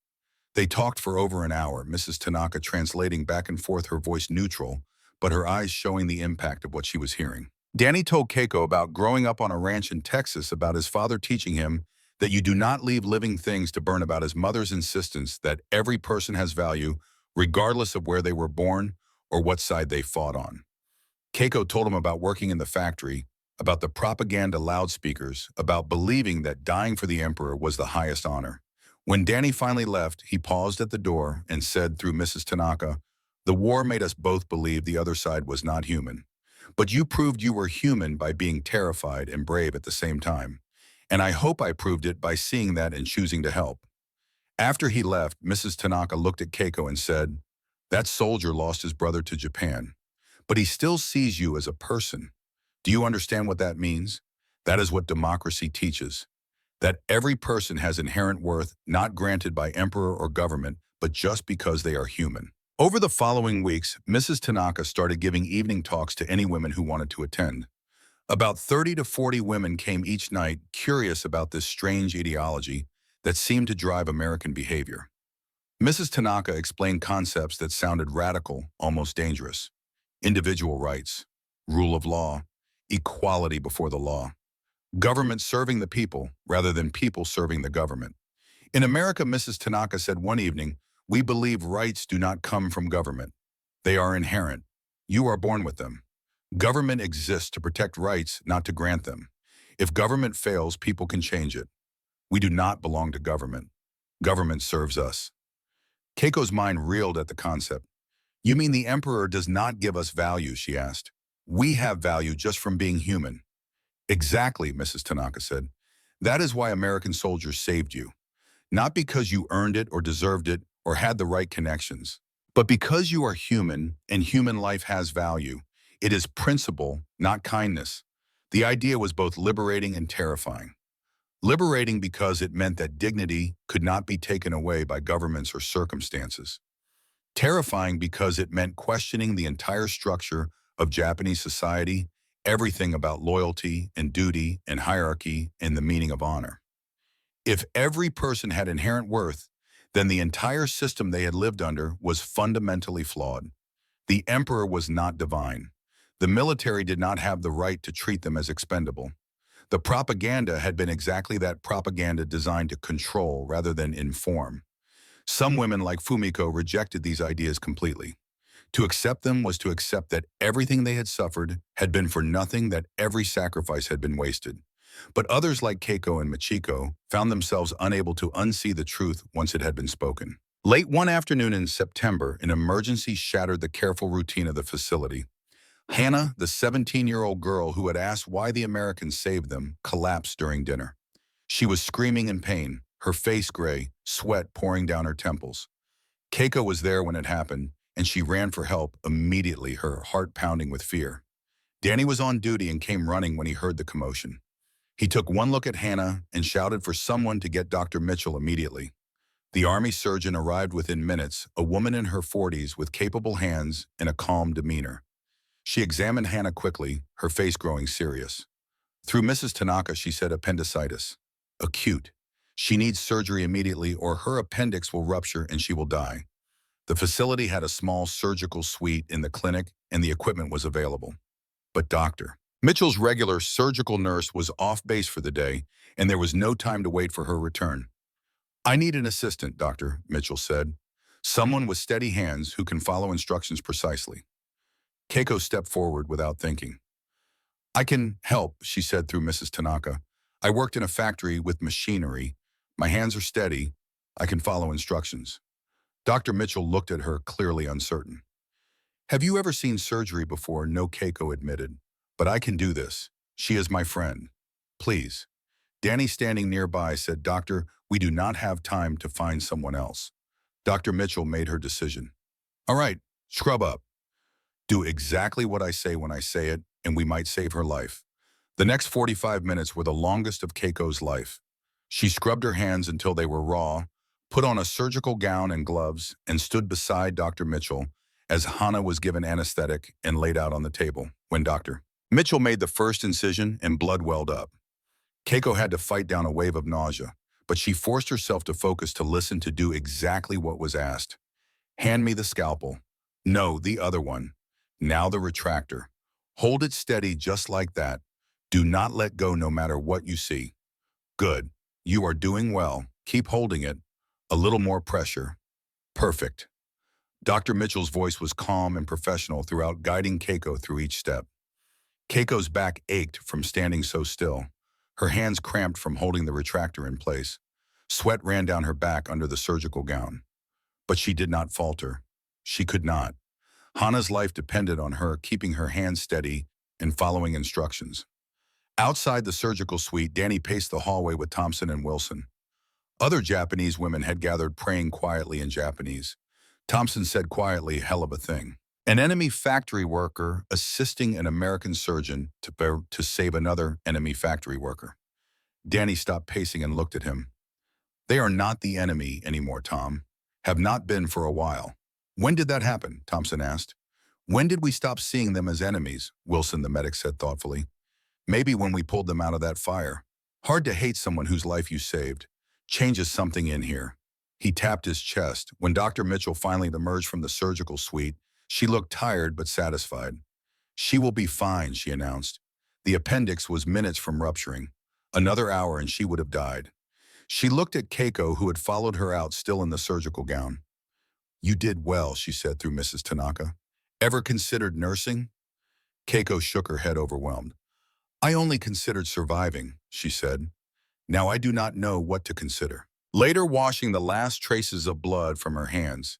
They talked for over an hour, Mrs. Tanaka translating back and forth, her voice neutral, but her eyes showing the impact of what she was hearing. Danny told Keiko about growing up on a ranch in Texas, about his father teaching him that you do not leave living things to burn, about his mother's insistence that every person has value, regardless of where they were born or what side they fought on. Keiko told him about working in the factory, about the propaganda loudspeakers, about believing that dying for the emperor was the highest honor. When Danny finally left, he paused at the door and said through Mrs. Tanaka, "The war made us both believe the other side was not human. But you proved you were human by being terrified and brave at the same time. And I hope I proved it by seeing that and choosing to help." After he left, Mrs. Tanaka looked at Keiko and said, "That soldier lost his brother to Japan, but he still sees you as a person. Do you understand what that means? That is what democracy teaches. That every person has inherent worth, not granted by emperor or government, but just because they are human." Over the following weeks, Mrs. Tanaka started giving evening talks to any women who wanted to attend. About 30 to 40 women came each night, curious about this strange ideology that seemed to drive American behavior. Mrs. Tanaka explained concepts that sounded radical, almost dangerous. Individual rights, rule of law, equality before the law. Government serving the people rather than people serving the government. In America, Mrs. Tanaka said one evening, "We believe rights do not come from government. They are inherent. You are born with them. Government exists to protect rights, not to grant them. If government fails, people can change it. We do not belong to government. Government serves us." Keiko's mind reeled at the concept. "You mean the emperor does not give us value?" she asked. "We have value just from being human." "Exactly," Mrs. Tanaka said. "That is why American soldiers saved you. Not because you earned it or deserved it or had the right connections, but because you are human and human life has value. It is principle, not kindness." The idea was both liberating and terrifying. Liberating because it meant that dignity could not be taken away by governments or circumstances. Terrifying because it meant questioning the entire structure of Japanese society, everything about loyalty and duty and hierarchy and the meaning of honor. If every person had inherent worth, then the entire system they had lived under was fundamentally flawed. The emperor was not divine. The military did not have the right to treat them as expendable. The propaganda had been exactly that, propaganda designed to control rather than inform. Some women like Fumiko rejected these ideas completely. To accept them was to accept that everything they had suffered had been for nothing, that every sacrifice had been wasted. But others like Keiko and Michiko found themselves unable to unsee the truth once it had been spoken. Late one afternoon in September, an emergency shattered the careful routine of the facility. Hannah, the 17-year-old girl who had asked why the Americans saved them, collapsed during dinner. She was screaming in pain, her face gray, sweat pouring down her temples. Keiko was there when it happened, and she ran for help immediately, her heart pounding with fear. Danny was on duty and came running when he heard the commotion. He took one look at Hannah and shouted for someone to get Dr. Mitchell immediately. The Army surgeon arrived within minutes, a woman in her 40s with capable hands and a calm demeanor. She examined Hannah quickly, her face growing serious. Through Mrs. Tanaka, she said, appendicitis. Acute. She needs surgery immediately or her appendix will rupture and she will die. The facility had a small surgical suite in the clinic and the equipment was available. But Dr. Mitchell's regular surgical nurse was off base for the day and there was no time to wait for her return. I need an assistant, Dr. Mitchell said. Someone with steady hands who can follow instructions precisely. Keiko stepped forward without thinking. I can help, she said through Mrs. Tanaka. I worked in a factory with machinery. My hands are steady. I can follow instructions. Dr. Mitchell looked at her, clearly uncertain. Have you ever seen surgery before? No, Keiko admitted. But I can do this. She is my friend. Please. Danny, standing nearby, said, Doctor, we do not have time to find someone else. Dr. Mitchell made her decision. All right, scrub up. Do exactly what I say when I say it, and we might save her life. The next 45 minutes were the longest of Keiko's life. She scrubbed her hands until they were raw, put on a surgical gown and gloves, and stood beside Dr. Mitchell as Hannah was given anesthetic and laid out on the table. When Dr. Mitchell made the first incision and blood welled up. Keiko had to fight down a wave of nausea, but she forced herself to focus, to listen, to do exactly what was asked. Hand me the scalpel. No, the other one. Now the retractor. Hold it steady just like that. Do not let go no matter what you see. Good. You are doing well. Keep holding it. A little more pressure. Perfect. Dr. Mitchell's voice was calm and professional throughout, guiding Keiko through each step. Keiko's back ached from standing so still. Her hands cramped from holding the retractor in place. Sweat ran down her back under the surgical gown. But she did not falter. She could not. Hannah's life depended on her keeping her hands steady and following instructions. Outside the surgical suite, Danny paced the hallway with Thompson and Wilson. Other Japanese women had gathered, praying quietly in Japanese. Thompson said quietly, hell of a thing. An enemy factory worker assisting an American surgeon to save another enemy factory worker. Danny stopped pacing and looked at him. They are not the enemy anymore, Tom. Have not been for a while. When did that happen? Thompson asked. When did we stop seeing them as enemies? Wilson, the medic, said thoughtfully. Maybe when we pulled them out of that fire. Hard to hate someone whose life you saved. Changes something in here. He tapped his chest. When Dr. Mitchell finally emerged from the surgical suite, she looked tired but satisfied. She will be fine, she announced. The appendix was minutes from rupturing. Another hour and she would have died. She looked at Keiko, who had followed her out, still in the surgical gown. You did well, she said through Mrs. Tanaka. Ever considered nursing? Keiko shook her head, overwhelmed. I only considered surviving, she said. Now I do not know what to consider. Later, washing the last traces of blood from her hands,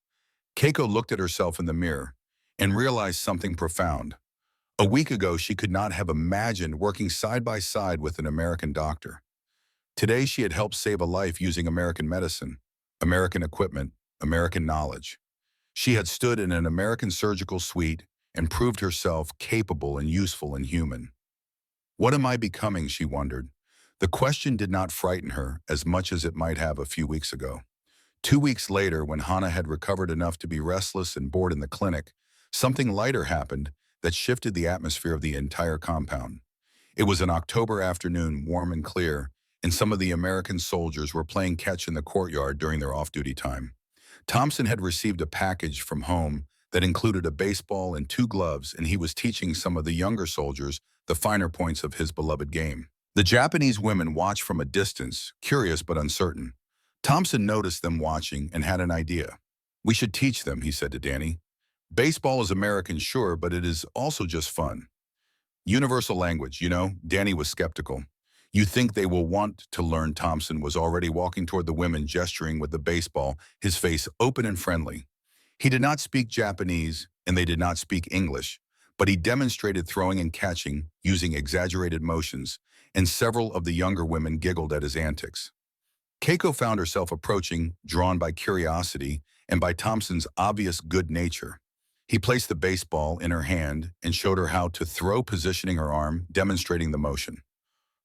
Keiko looked at herself in the mirror and realized something profound. A week ago, she could not have imagined working side by side with an American doctor. Today, she had helped save a life using American medicine, American equipment, American knowledge. She had stood in an American surgical suite and proved herself capable and useful and human. What am I becoming, she wondered. The question did not frighten her as much as it might have a few weeks ago. 2 weeks later, when Hannah had recovered enough to be restless and bored in the clinic, something lighter happened that shifted the atmosphere of the entire compound. It was an October afternoon, warm and clear, and some of the American soldiers were playing catch in the courtyard during their off-duty time. Thompson had received a package from home that included a baseball and two gloves, and he was teaching some of the younger soldiers the finer points of his beloved game. The Japanese women watched from a distance, curious but uncertain. Thompson noticed them watching and had an idea. "We should teach them," he said to Danny. "Baseball is American, sure, but it is also just fun. Universal language, you know." Danny was skeptical. "You think they will want to learn?" Thompson was already walking toward the women, gesturing with the baseball, his face open and friendly. He did not speak Japanese, and they did not speak English, but he demonstrated throwing and catching using exaggerated motions, and several of the younger women giggled at his antics. Keiko found herself approaching, drawn by curiosity and by Thompson's obvious good nature. He placed the baseball in her hand and showed her how to throw, positioning her arm, demonstrating the motion.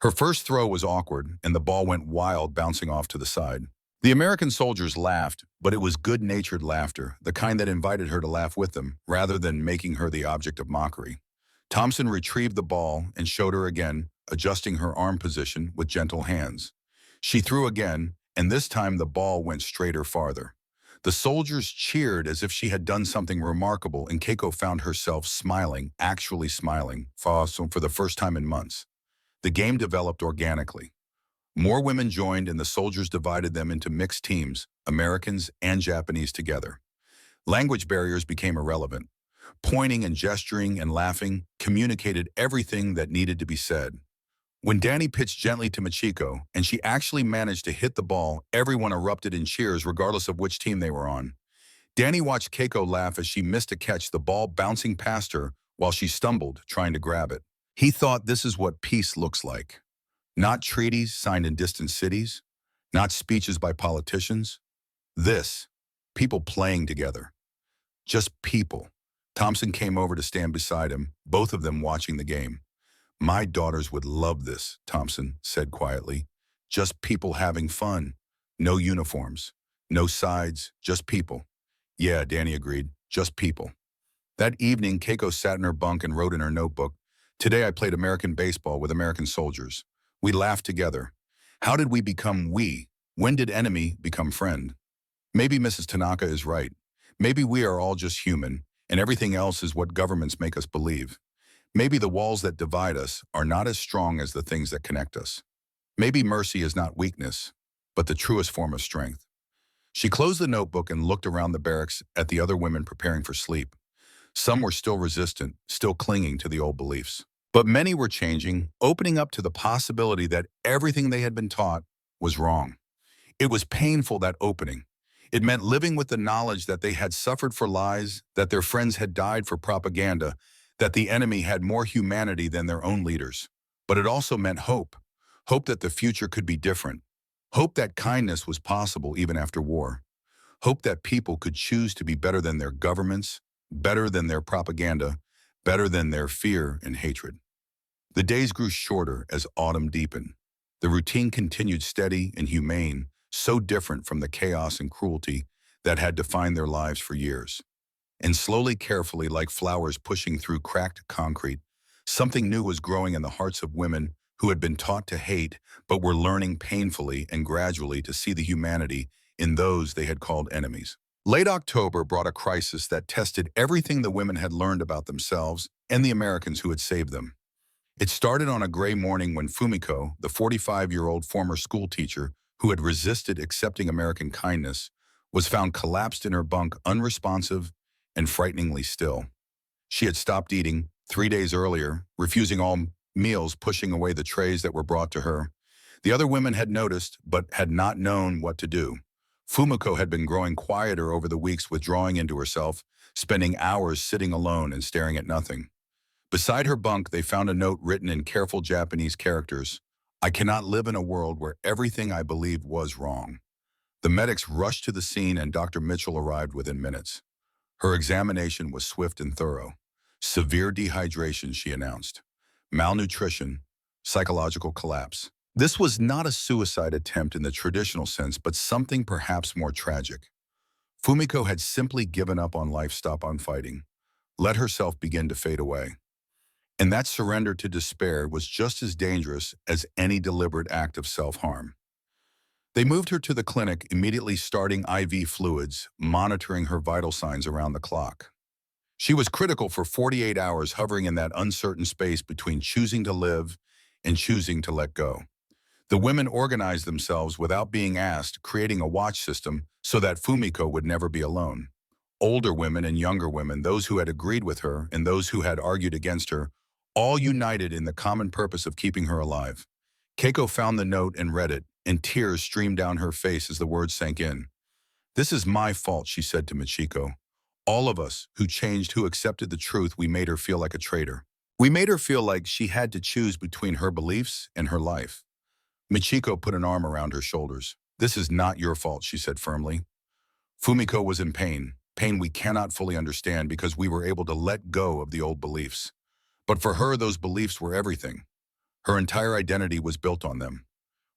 Her first throw was awkward, and the ball went wild, bouncing off to the side. The American soldiers laughed, but it was good-natured laughter, the kind that invited her to laugh with them, rather than making her the object of mockery. Thompson retrieved the ball and showed her again, adjusting her arm position with gentle hands. She threw again, and this time the ball went straighter, farther. The soldiers cheered as if she had done something remarkable, and Keiko found herself smiling, actually smiling, for the first time in months. The game developed organically. More women joined, and the soldiers divided them into mixed teams, Americans and Japanese together. Language barriers became irrelevant. Pointing and gesturing and laughing communicated everything that needed to be said. When Danny pitched gently to Machiko, and she actually managed to hit the ball, everyone erupted in cheers regardless of which team they were on. Danny watched Keiko laugh as she missed a catch, the ball bouncing past her while she stumbled, trying to grab it. He thought, this is what peace looks like. Not treaties signed in distant cities, not speeches by politicians. This, people playing together. Just people. Thompson came over to stand beside him, both of them watching the game. "My daughters would love this," Thompson said quietly. "Just people having fun. No uniforms. No sides, just people." "Yeah," Danny agreed, "just people." That evening, Keiko sat in her bunk and wrote in her notebook, "Today I played American baseball with American soldiers. We laughed together. How did we become we? When did enemy become friend? Maybe Mrs. Tanaka is right. Maybe we are all just human, and everything else is what governments make us believe. Maybe the walls that divide us are not as strong as the things that connect us. Maybe mercy is not weakness, but the truest form of strength." She closed the notebook and looked around the barracks at the other women preparing for sleep. Some were still resistant, still clinging to the old beliefs. But many were changing, opening up to the possibility that everything they had been taught was wrong. It was painful, that opening. It meant living with the knowledge that they had suffered for lies, that their friends had died for propaganda, that the enemy had more humanity than their own leaders. But it also meant hope. Hope that the future could be different. Hope that kindness was possible even after war. Hope that people could choose to be better than their governments, better than their propaganda, better than their fear and hatred. The days grew shorter as autumn deepened. The routine continued steady and humane, so different from the chaos and cruelty that had defined their lives for years. And slowly, carefully, like flowers pushing through cracked concrete, something new was growing in the hearts of women who had been taught to hate, but were learning painfully and gradually to see the humanity in those they had called enemies. Late October brought a crisis that tested everything the women had learned about themselves and the Americans who had saved them. It started on a gray morning when Fumiko, the 45-year-old former school teacher who had resisted accepting American kindness, was found collapsed in her bunk, unresponsive and frighteningly still. She had stopped eating 3 days earlier, refusing all meals, pushing away the trays that were brought to her. The other women had noticed, but had not known what to do. Fumiko had been growing quieter over the weeks, withdrawing into herself, spending hours sitting alone and staring at nothing. Beside her bunk, they found a note written in careful Japanese characters. "I cannot live in a world where everything I believed was wrong." The medics rushed to the scene, and Dr. Mitchell arrived within minutes. Her examination was swift and thorough. "Severe dehydration," she announced. "Malnutrition, psychological collapse." This was not a suicide attempt in the traditional sense, but something perhaps more tragic. Fumiko had simply given up on life, stopped on fighting, let herself begin to fade away. And that surrender to despair was just as dangerous as any deliberate act of self-harm. They moved her to the clinic, immediately starting IV fluids, monitoring her vital signs around the clock. She was critical for 48 hours, hovering in that uncertain space between choosing to live and choosing to let go. The women organized themselves without being asked, creating a watch system so that Fumiko would never be alone. Older women and younger women, those who had agreed with her and those who had argued against her, all united in the common purpose of keeping her alive. Keiko found the note and read it, and tears streamed down her face as the words sank in. "This is my fault," she said to Michiko. "All of us who changed, who accepted the truth, we made her feel like a traitor. We made her feel like she had to choose between her beliefs and her life." Michiko put an arm around her shoulders. "This is not your fault," she said firmly. Fumiko was in pain, pain we cannot fully understand because we were able to let go of the old beliefs. But for her, those beliefs were everything. Her entire identity was built on them.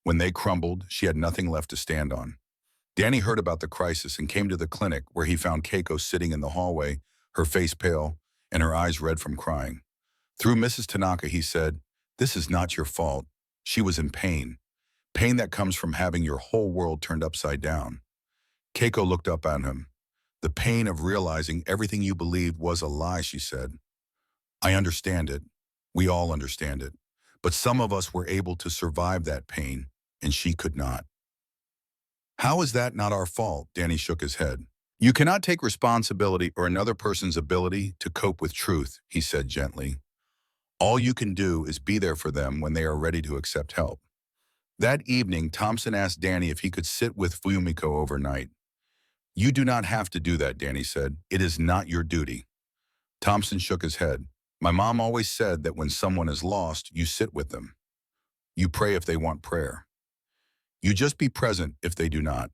When they crumbled, she had nothing left to stand on. Danny heard about the crisis and came to the clinic where he found Keiko sitting in the hallway, her face pale and her eyes red from crying. Through Mrs. Tanaka, he said, "This is not your fault." She was in pain, pain that comes from having your whole world turned upside down. Keiko looked up at him. "The pain of realizing everything you believed was a lie," she said. "I understand it. We all understand it. But some of us were able to survive that pain, and she could not." "How is that not our fault?" Danny shook his head. "You cannot take responsibility or another person's ability to cope with truth," he said gently. "All you can do is be there for them when they are ready to accept help." That evening, Thompson asked Danny if he could sit with Fumiko overnight. "You do not have to do that," Danny said. "It is not your duty." Thompson shook his head. "My mom always said that when someone is lost, you sit with them. You pray if they want prayer. You just be present if they do not.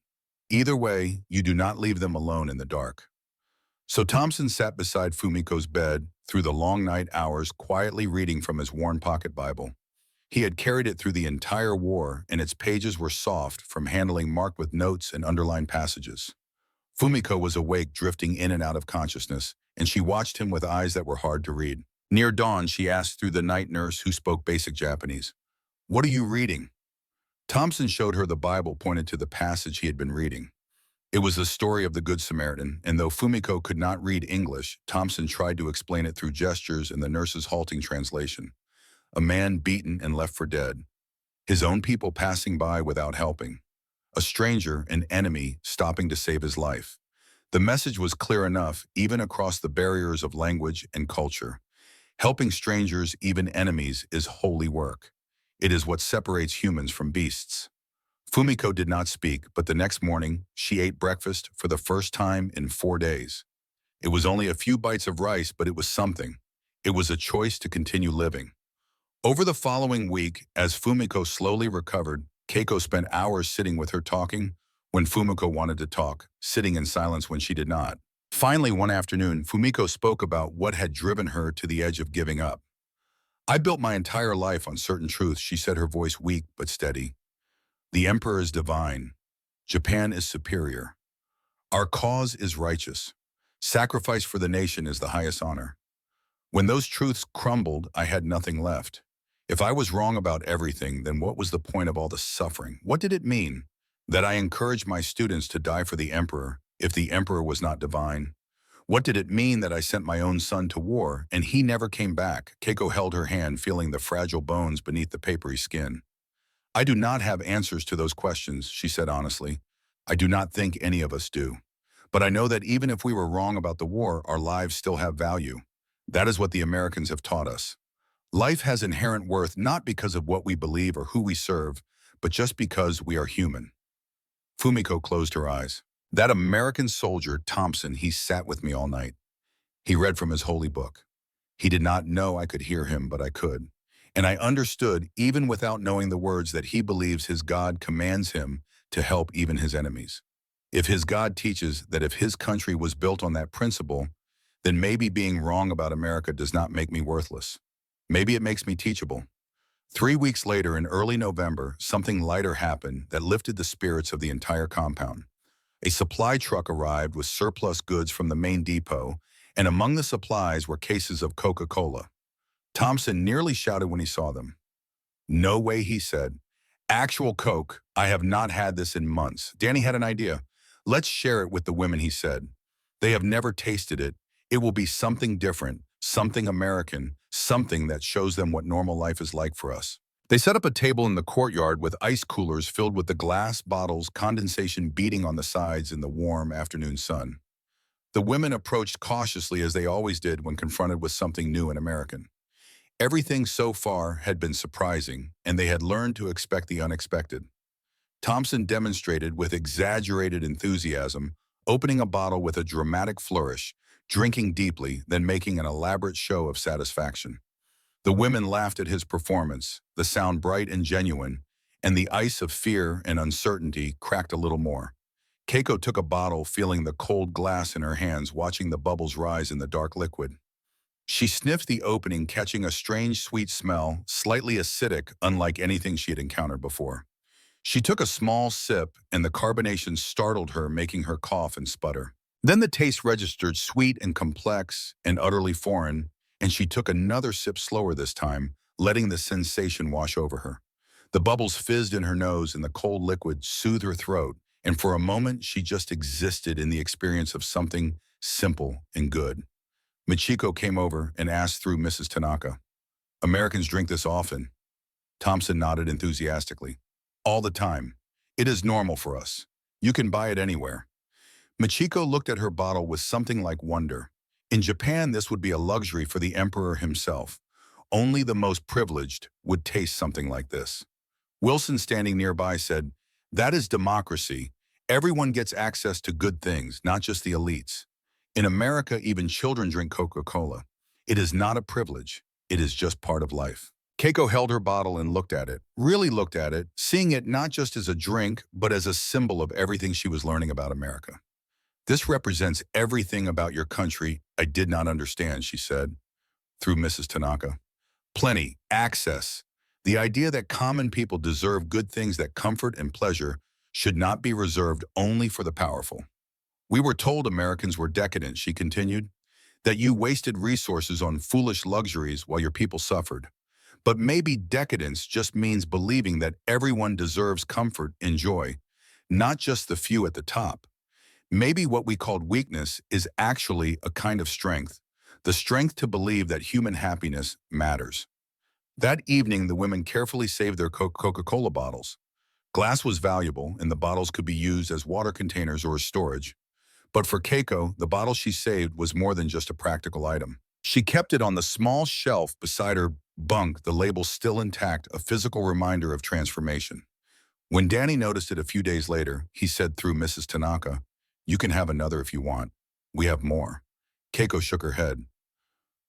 Either way, you do not leave them alone in the dark." So Thompson sat beside Fumiko's bed through the long night hours, quietly reading from his worn pocket Bible. He had carried it through the entire war, and its pages were soft from handling marked with notes and underlined passages. Fumiko was awake, drifting in and out of consciousness, and she watched him with eyes that were hard to read. Near dawn, she asked through the night nurse who spoke basic Japanese, "What are you reading?" Thompson showed her the Bible, pointed to the passage he had been reading. It was the story of the Good Samaritan, and though Fumiko could not read English, Thompson tried to explain it through gestures and the nurse's halting translation. A man beaten and left for dead. His own people passing by without helping. A stranger, an enemy, stopping to save his life. The message was clear enough, even across the barriers of language and culture. Helping strangers, even enemies, is holy work. It is what separates humans from beasts. Fumiko did not speak, but the next morning, she ate breakfast for the first time in 4 days. It was only a few bites of rice, but it was something. It was a choice to continue living. Over the following week, as Fumiko slowly recovered, Keiko spent hours sitting with her talking when Fumiko wanted to talk, sitting in silence when she did not. Finally, one afternoon, Fumiko spoke about what had driven her to the edge of giving up. "I built my entire life on certain truths," she said, her voice weak but steady. "The emperor is divine. Japan is superior. Our cause is righteous. Sacrifice for the nation is the highest honor. When those truths crumbled, I had nothing left. If I was wrong about everything, then what was the point of all the suffering? What did it mean that I encouraged my students to die for the emperor if the emperor was not divine? What did it mean that I sent my own son to war and he never came back?" Keiko held her hand, feeling the fragile bones beneath the papery skin. "I do not have answers to those questions," she said honestly. "I do not think any of us do. But I know that even if we were wrong about the war, our lives still have value. That is what the Americans have taught us. Life has inherent worth not because of what we believe or who we serve, but just because we are human." Fumiko closed her eyes. "That American soldier, Thompson, he sat with me all night. He read from his holy book. He did not know I could hear him, but I could. And I understood, even without knowing the words, that he believes his God commands him to help even his enemies. If his God teaches that if his country was built on that principle, then maybe being wrong about America does not make me worthless. Maybe it makes me teachable." 3 weeks later, in early November, something lighter happened that lifted the spirits of the entire compound. A supply truck arrived with surplus goods from the main depot, and among the supplies were cases of Coca-Cola. Thompson nearly shouted when he saw them. "No way," he said. "Actual Coke. I have not had this in months." Danny had an idea. "Let's share it with the women," he said. "They have never tasted it. It will be something different, something American, something that shows them what normal life is like for us. They set up a table in the courtyard with ice coolers filled with the glass bottles, condensation beating on the sides in the warm afternoon sun. The women approached cautiously as they always did when confronted with something new and American. Everything so far had been surprising, and they had learned to expect the unexpected. Thompson demonstrated with exaggerated enthusiasm, opening a bottle with a dramatic flourish, drinking deeply, then making an elaborate show of satisfaction. The women laughed at his performance, the sound bright and genuine, and the ice of fear and uncertainty cracked a little more. Keiko took a bottle, feeling the cold glass in her hands, watching the bubbles rise in the dark liquid. She sniffed the opening, catching a strange sweet smell, slightly acidic, unlike anything she had encountered before. She took a small sip, and the carbonation startled her, making her cough and sputter. Then the taste registered sweet and complex and utterly foreign, and she took another sip slower this time, letting the sensation wash over her. The bubbles fizzed in her nose and the cold liquid soothed her throat, and for a moment she just existed in the experience of something simple and good. Michiko came over and asked through Mrs. Tanaka, "Americans drink this often?" Thompson nodded enthusiastically. "All the time. It is normal for us. You can buy it anywhere." Michiko looked at her bottle with something like wonder. In Japan, this would be a luxury for the emperor himself. Only the most privileged would taste something like this. Wilson, standing nearby, said, "That is democracy. Everyone gets access to good things, not just the elites. In America, even children drink Coca-Cola. It is not a privilege. It is just part of life." Keiko held her bottle and looked at it, really looked at it, seeing it not just as a drink, but as a symbol of everything she was learning about America. "This represents everything about your country I did not understand," she said, through Mrs. Tanaka. "Plenty, access. The idea that common people deserve good things, that comfort and pleasure should not be reserved only for the powerful. We were told Americans were decadent," she continued, "that you wasted resources on foolish luxuries while your people suffered. But maybe decadence just means believing that everyone deserves comfort and joy, not just the few at the top. Maybe what we called weakness is actually a kind of strength, the strength to believe that human happiness matters." That evening, the women carefully saved their Coca-Cola bottles. Glass was valuable, and the bottles could be used as water containers or as storage. But for Keiko, the bottle she saved was more than just a practical item. She kept it on the small shelf beside her bunk, the label still intact, a physical reminder of transformation. When Danny noticed it a few days later, he said through Mrs. Tanaka, "You can have another if you want. We have more." Keiko shook her head.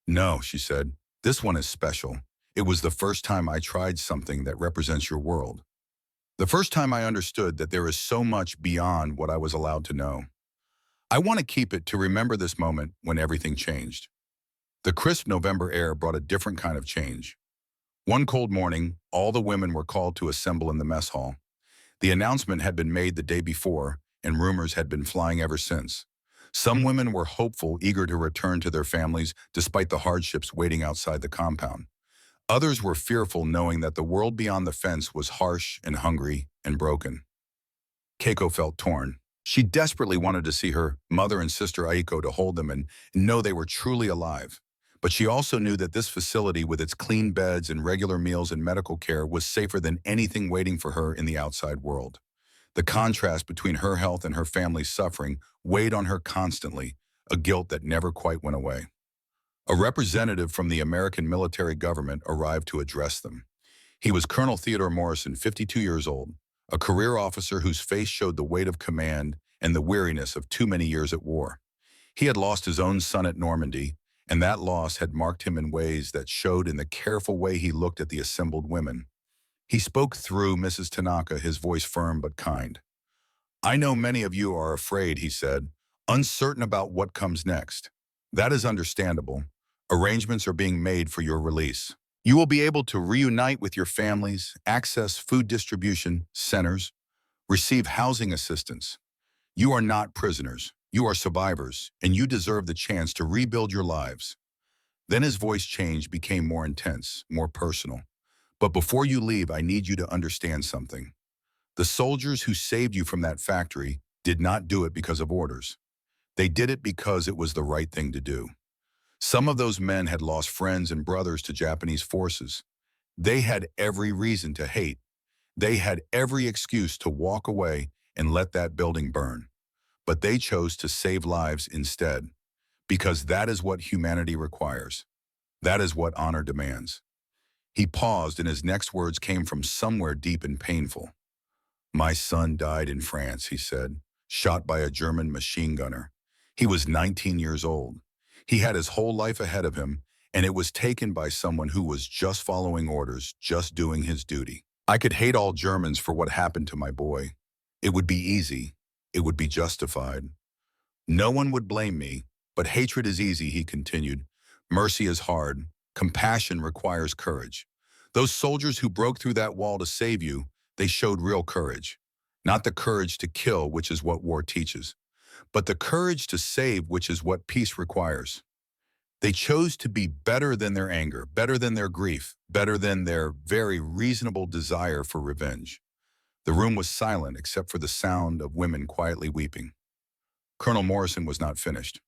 "No," she said, "this one is special. It was the first time I tried something that represents your world. The first time I understood that there is so much beyond what I was allowed to know. I want to keep it to remember this moment when everything changed." The crisp November air brought a different kind of change. One cold morning, all the women were called to assemble in the mess hall. The announcement had been made the day before, and rumors had been flying ever since. Some women were hopeful, eager to return to their families despite the hardships waiting outside the compound. Others were fearful, knowing that the world beyond the fence was harsh and hungry and broken. Keiko felt torn. She desperately wanted to see her mother and sister Aiko, to hold them and know they were truly alive. But she also knew that this facility, with its clean beds and regular meals and medical care, was safer than anything waiting for her in the outside world. The contrast between her health and her family's suffering weighed on her constantly, a guilt that never quite went away. A representative from the American military government arrived to address them. He was Colonel Theodore Morrison, 52 years old, a career officer whose face showed the weight of command and the weariness of too many years at war. He had lost his own son at Normandy, and that loss had marked him in ways that showed in the careful way he looked at the assembled women. He spoke through Mrs. Tanaka, his voice firm but kind. "I know many of you are afraid," he said, "uncertain about what comes next. That is understandable. Arrangements are being made for your release. You will be able to reunite with your families, access food distribution centers, receive housing assistance. You are not prisoners. You are survivors, and you deserve the chance to rebuild your lives." Then his voice changed, became more intense, more personal. "But before you leave, I need you to understand something. The soldiers who saved you from that factory did not do it because of orders. They did it because it was the right thing to do. Some of those men had lost friends and brothers to Japanese forces. They had every reason to hate. They had every excuse to walk away and let that building burn. But they chose to save lives instead, because that is what humanity requires. That is what honor demands. He paused, and his next words came from somewhere deep and painful. "My son died in France," he said, "shot by a German machine gunner. He was 19 years old. He had his whole life ahead of him, and it was taken by someone who was just following orders, just doing his duty. I could hate all Germans for what happened to my boy. It would be easy. It would be justified. No one would blame me, but hatred is easy," he continued. "Mercy is hard. Compassion requires courage. Those soldiers who broke through that wall to save you, they showed real courage. Not the courage to kill, which is what war teaches, but the courage to save, which is what peace requires. They chose to be better than their anger, better than their grief, better than their very reasonable desire for revenge." The room was silent except for the sound of women quietly weeping. Colonel Morrison was not finished.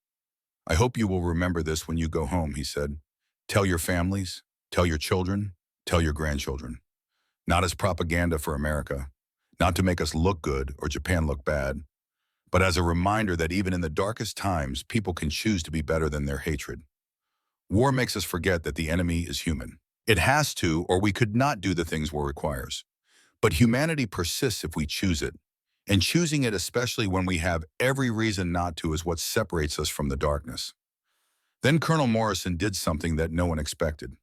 "I hope you will remember this when you go home," he said. "Tell your families, tell your children, tell your grandchildren. Not as propaganda for America, not to make us look good or Japan look bad, but as a reminder that even in the darkest times, people can choose to be better than their hatred. War makes us forget that the enemy is human. It has to, or we could not do the things war requires. But humanity persists if we choose it. And choosing it, especially when we have every reason not to, is what separates us from the darkness." Then Colonel Morrison did something that no one expected.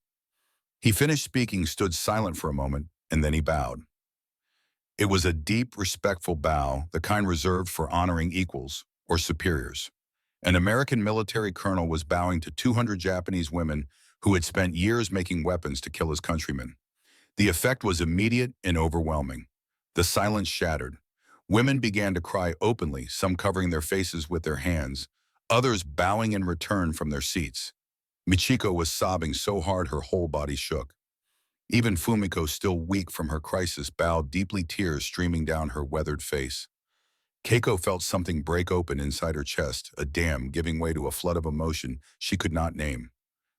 He finished speaking, stood silent for a moment, and then he bowed. It was a deep, respectful bow, the kind reserved for honoring equals or superiors. An American military colonel was bowing to 200 Japanese women who had spent years making weapons to kill his countrymen. The effect was immediate and overwhelming. The silence shattered. Women began to cry openly, some covering their faces with their hands, others bowing in return from their seats. Michiko was sobbing so hard her whole body shook. Even Fumiko, still weak from her crisis, bowed deeply, tears streaming down her weathered face. Keiko felt something break open inside her chest, a dam giving way to a flood of emotion she could not name.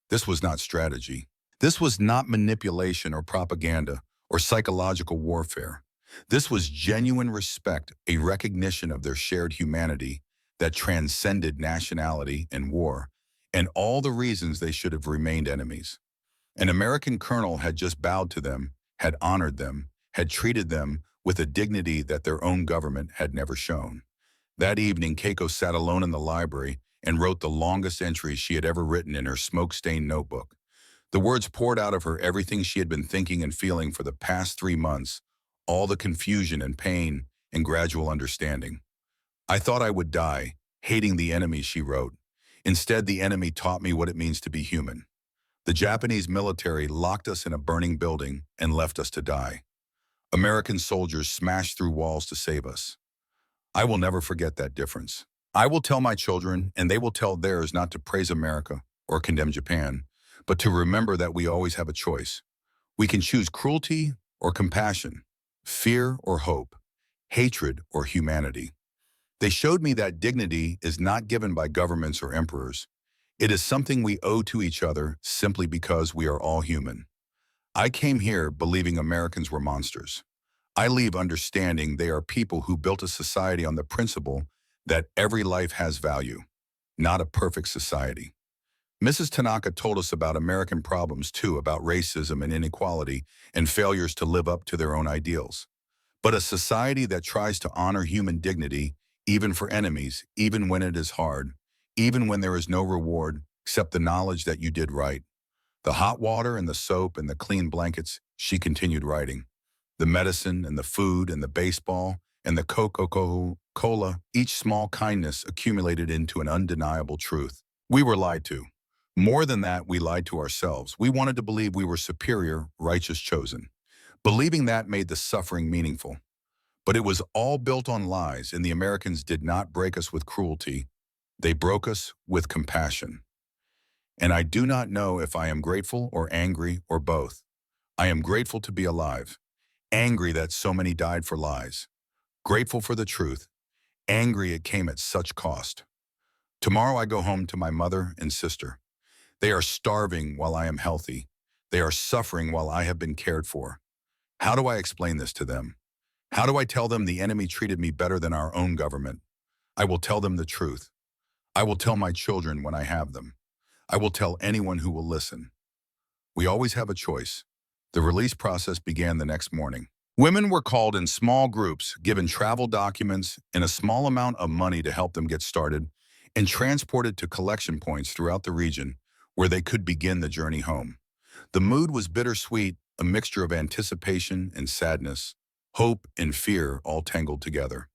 This was not strategy. This was not manipulation or propaganda or psychological warfare. This was genuine respect, a recognition of their shared humanity that transcended nationality and war, and all the reasons they should have remained enemies. An American colonel had just bowed to them, had honored them, had treated them with a dignity that their own government had never shown. That evening, Keiko sat alone in the library and wrote the longest entries she had ever written in her smoke-stained notebook. The words poured out of her everything she had been thinking and feeling for the past 3 months, all the confusion and pain and gradual understanding. "I thought I would die, hating the enemy," she wrote. "Instead, the enemy taught me what it means to be human. The Japanese military locked us in a burning building and left us to die. American soldiers smashed through walls to save us. I will never forget that difference. I will tell my children, and they will tell theirs, not to praise America or condemn Japan, but to remember that we always have a choice. We can choose cruelty or compassion, fear or hope, hatred or humanity. They showed me that dignity is not given by governments or emperors. It is something we owe to each other simply because we are all human. I came here believing Americans were monsters. I leave understanding they are people who built a society on the principle that every life has value, not a perfect society." Mrs. Tanaka told us about American problems too, about racism and inequality and failures to live up to their own ideals. But a society that tries to honor human dignity, even for enemies, even when it is hard, even when there is no reward except the knowledge that you did right. The hot water and the soap and the clean blankets, she continued writing. The medicine and the food and the baseball and the Coca-Cola, each small kindness accumulated into an undeniable truth. We were lied to. More than that, we lied to ourselves. We wanted to believe we were superior, righteous, chosen. Believing that made the suffering meaningful. But it was all built on lies, and the Americans did not break us with cruelty. They broke us with compassion. And I do not know if I am grateful or angry or both. I am grateful to be alive, angry that so many died for lies, grateful for the truth, angry it came at such cost. Tomorrow I go home to my mother and sister. They are starving while I am healthy. They are suffering while I have been cared for. How do I explain this to them? How do I tell them the enemy treated me better than our own government? I will tell them the truth. I will tell my children when I have them. I will tell anyone who will listen. We always have a choice. The release process began the next morning. Women were called in small groups, given travel documents and a small amount of money to help them get started, and transported to collection points throughout the region where they could begin the journey home. The mood was bittersweet, a mixture of anticipation and sadness, hope and fear all tangled together.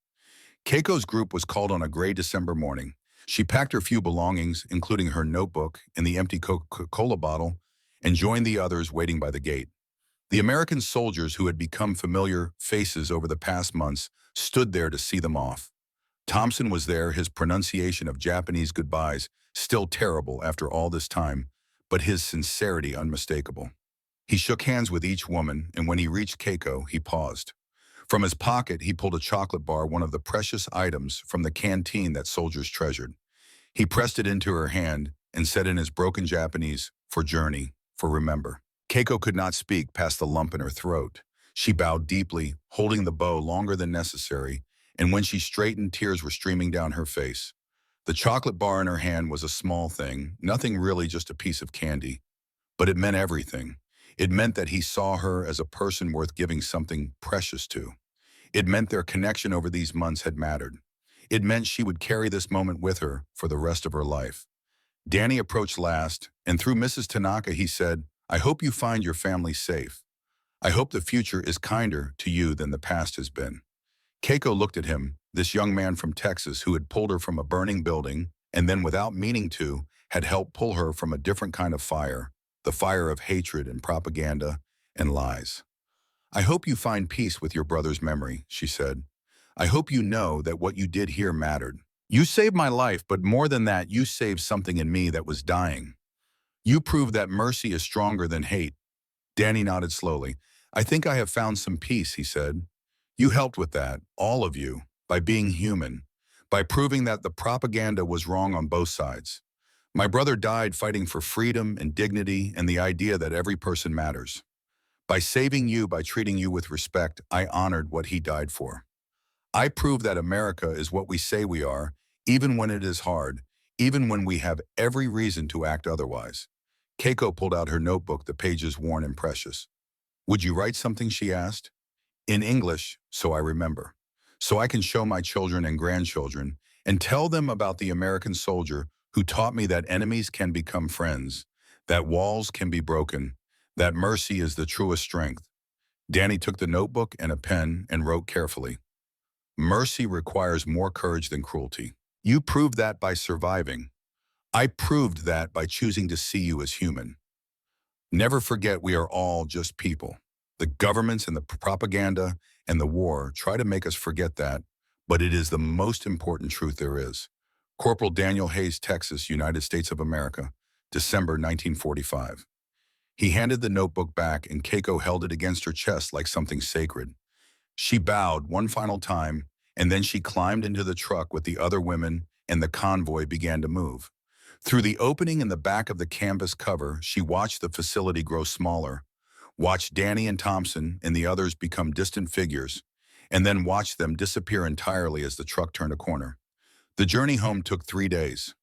Keiko's group was called on a gray December morning. She packed her few belongings, including her notebook and the empty Coca-Cola bottle, and joined the others waiting by the gate. The American soldiers who had become familiar faces over the past months stood there to see them off. Thompson was there, his pronunciation of Japanese goodbyes still terrible after all this time, but his sincerity unmistakable. He shook hands with each woman, and when he reached Keiko, he paused. From his pocket, he pulled a chocolate bar, one of the precious items from the canteen that soldiers treasured. He pressed it into her hand and said in his broken Japanese, "For journey, for remember." Keiko could not speak past the lump in her throat. She bowed deeply, holding the bow longer than necessary, and when she straightened, tears were streaming down her face. The chocolate bar in her hand was a small thing, nothing really, just a piece of candy. But it meant everything. It meant that he saw her as a person worth giving something precious to. It meant their connection over these months had mattered. It meant she would carry this moment with her for the rest of her life. Danny approached last, and through Mrs. Tanaka he said, "I hope you find your family safe. I hope the future is kinder to you than the past has been." Keiko looked at him, this young man from Texas who had pulled her from a burning building and then, without meaning to, had helped pull her from a different kind of fire, the fire of hatred and propaganda and lies. "I hope you find peace with your brother's memory," she said. "I hope you know that what you did here mattered. You saved my life, but more than that, you saved something in me that was dying. You proved that mercy is stronger than hate." Danny nodded slowly. "I think I have found some peace," he said. "You helped with that, all of you, by being human, by proving that the propaganda was wrong on both sides. My brother died fighting for freedom and dignity and the idea that every person matters. By saving you, by treating you with respect, I honored what he died for. I proved that America is what we say we are, even when it is hard, even when we have every reason to act otherwise." Keiko pulled out her notebook, the pages worn and precious. "Would you write something?" she asked. "In English, so I remember. So I can show my children and grandchildren and tell them about the American soldier who taught me that enemies can become friends, that walls can be broken, that mercy is the truest strength." Danny took the notebook and a pen and wrote carefully. "Mercy requires more courage than cruelty. You proved that by surviving. I proved that by choosing to see you as human. Never forget we are all just people. The governments and the propaganda and the war try to make us forget that, but it is the most important truth there is." Corporal Daniel Hayes, Texas, United States of America, December 1945. He handed the notebook back and Keiko held it against her chest like something sacred. She bowed one final time, and then she climbed into the truck with the other women, and the convoy began to move. Through the opening in the back of the canvas cover, she watched the facility grow smaller, watched Danny and Thompson and the others become distant figures, and then watched them disappear entirely as the truck turned a corner. The journey home took 3 days.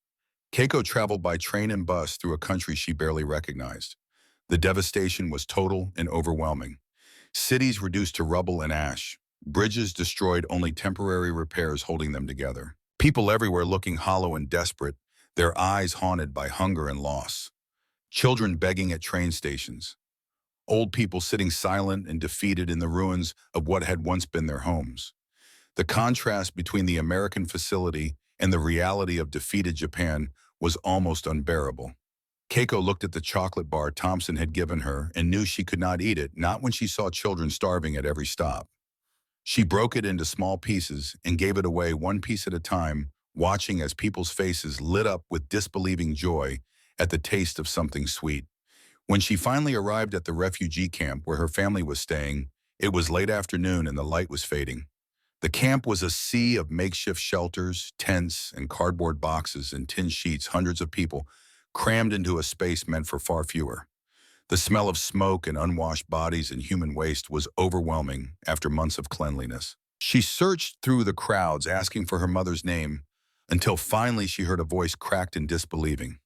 Keiko traveled by train and bus through a country she barely recognized. The devastation was total and overwhelming. Cities reduced to rubble and ash, bridges destroyed, only temporary repairs holding them together. People everywhere looking hollow and desperate, their eyes haunted by hunger and loss. Children begging at train stations. Old people sitting silent and defeated in the ruins of what had once been their homes. The contrast between the American facility and the reality of defeated Japan was almost unbearable. Keiko looked at the chocolate bar Thompson had given her and knew she could not eat it, not when she saw children starving at every stop. She broke it into small pieces and gave it away one piece at a time, watching as people's faces lit up with disbelieving joy at the taste of something sweet. When she finally arrived at the refugee camp where her family was staying, it was late afternoon and the light was fading. The camp was a sea of makeshift shelters, tents, and cardboard boxes and tin sheets, hundreds of people crammed into a space meant for far fewer. The smell of smoke and unwashed bodies and human waste was overwhelming after months of cleanliness. She searched through the crowds asking for her mother's name until finally she heard a voice cracked in disbelieving.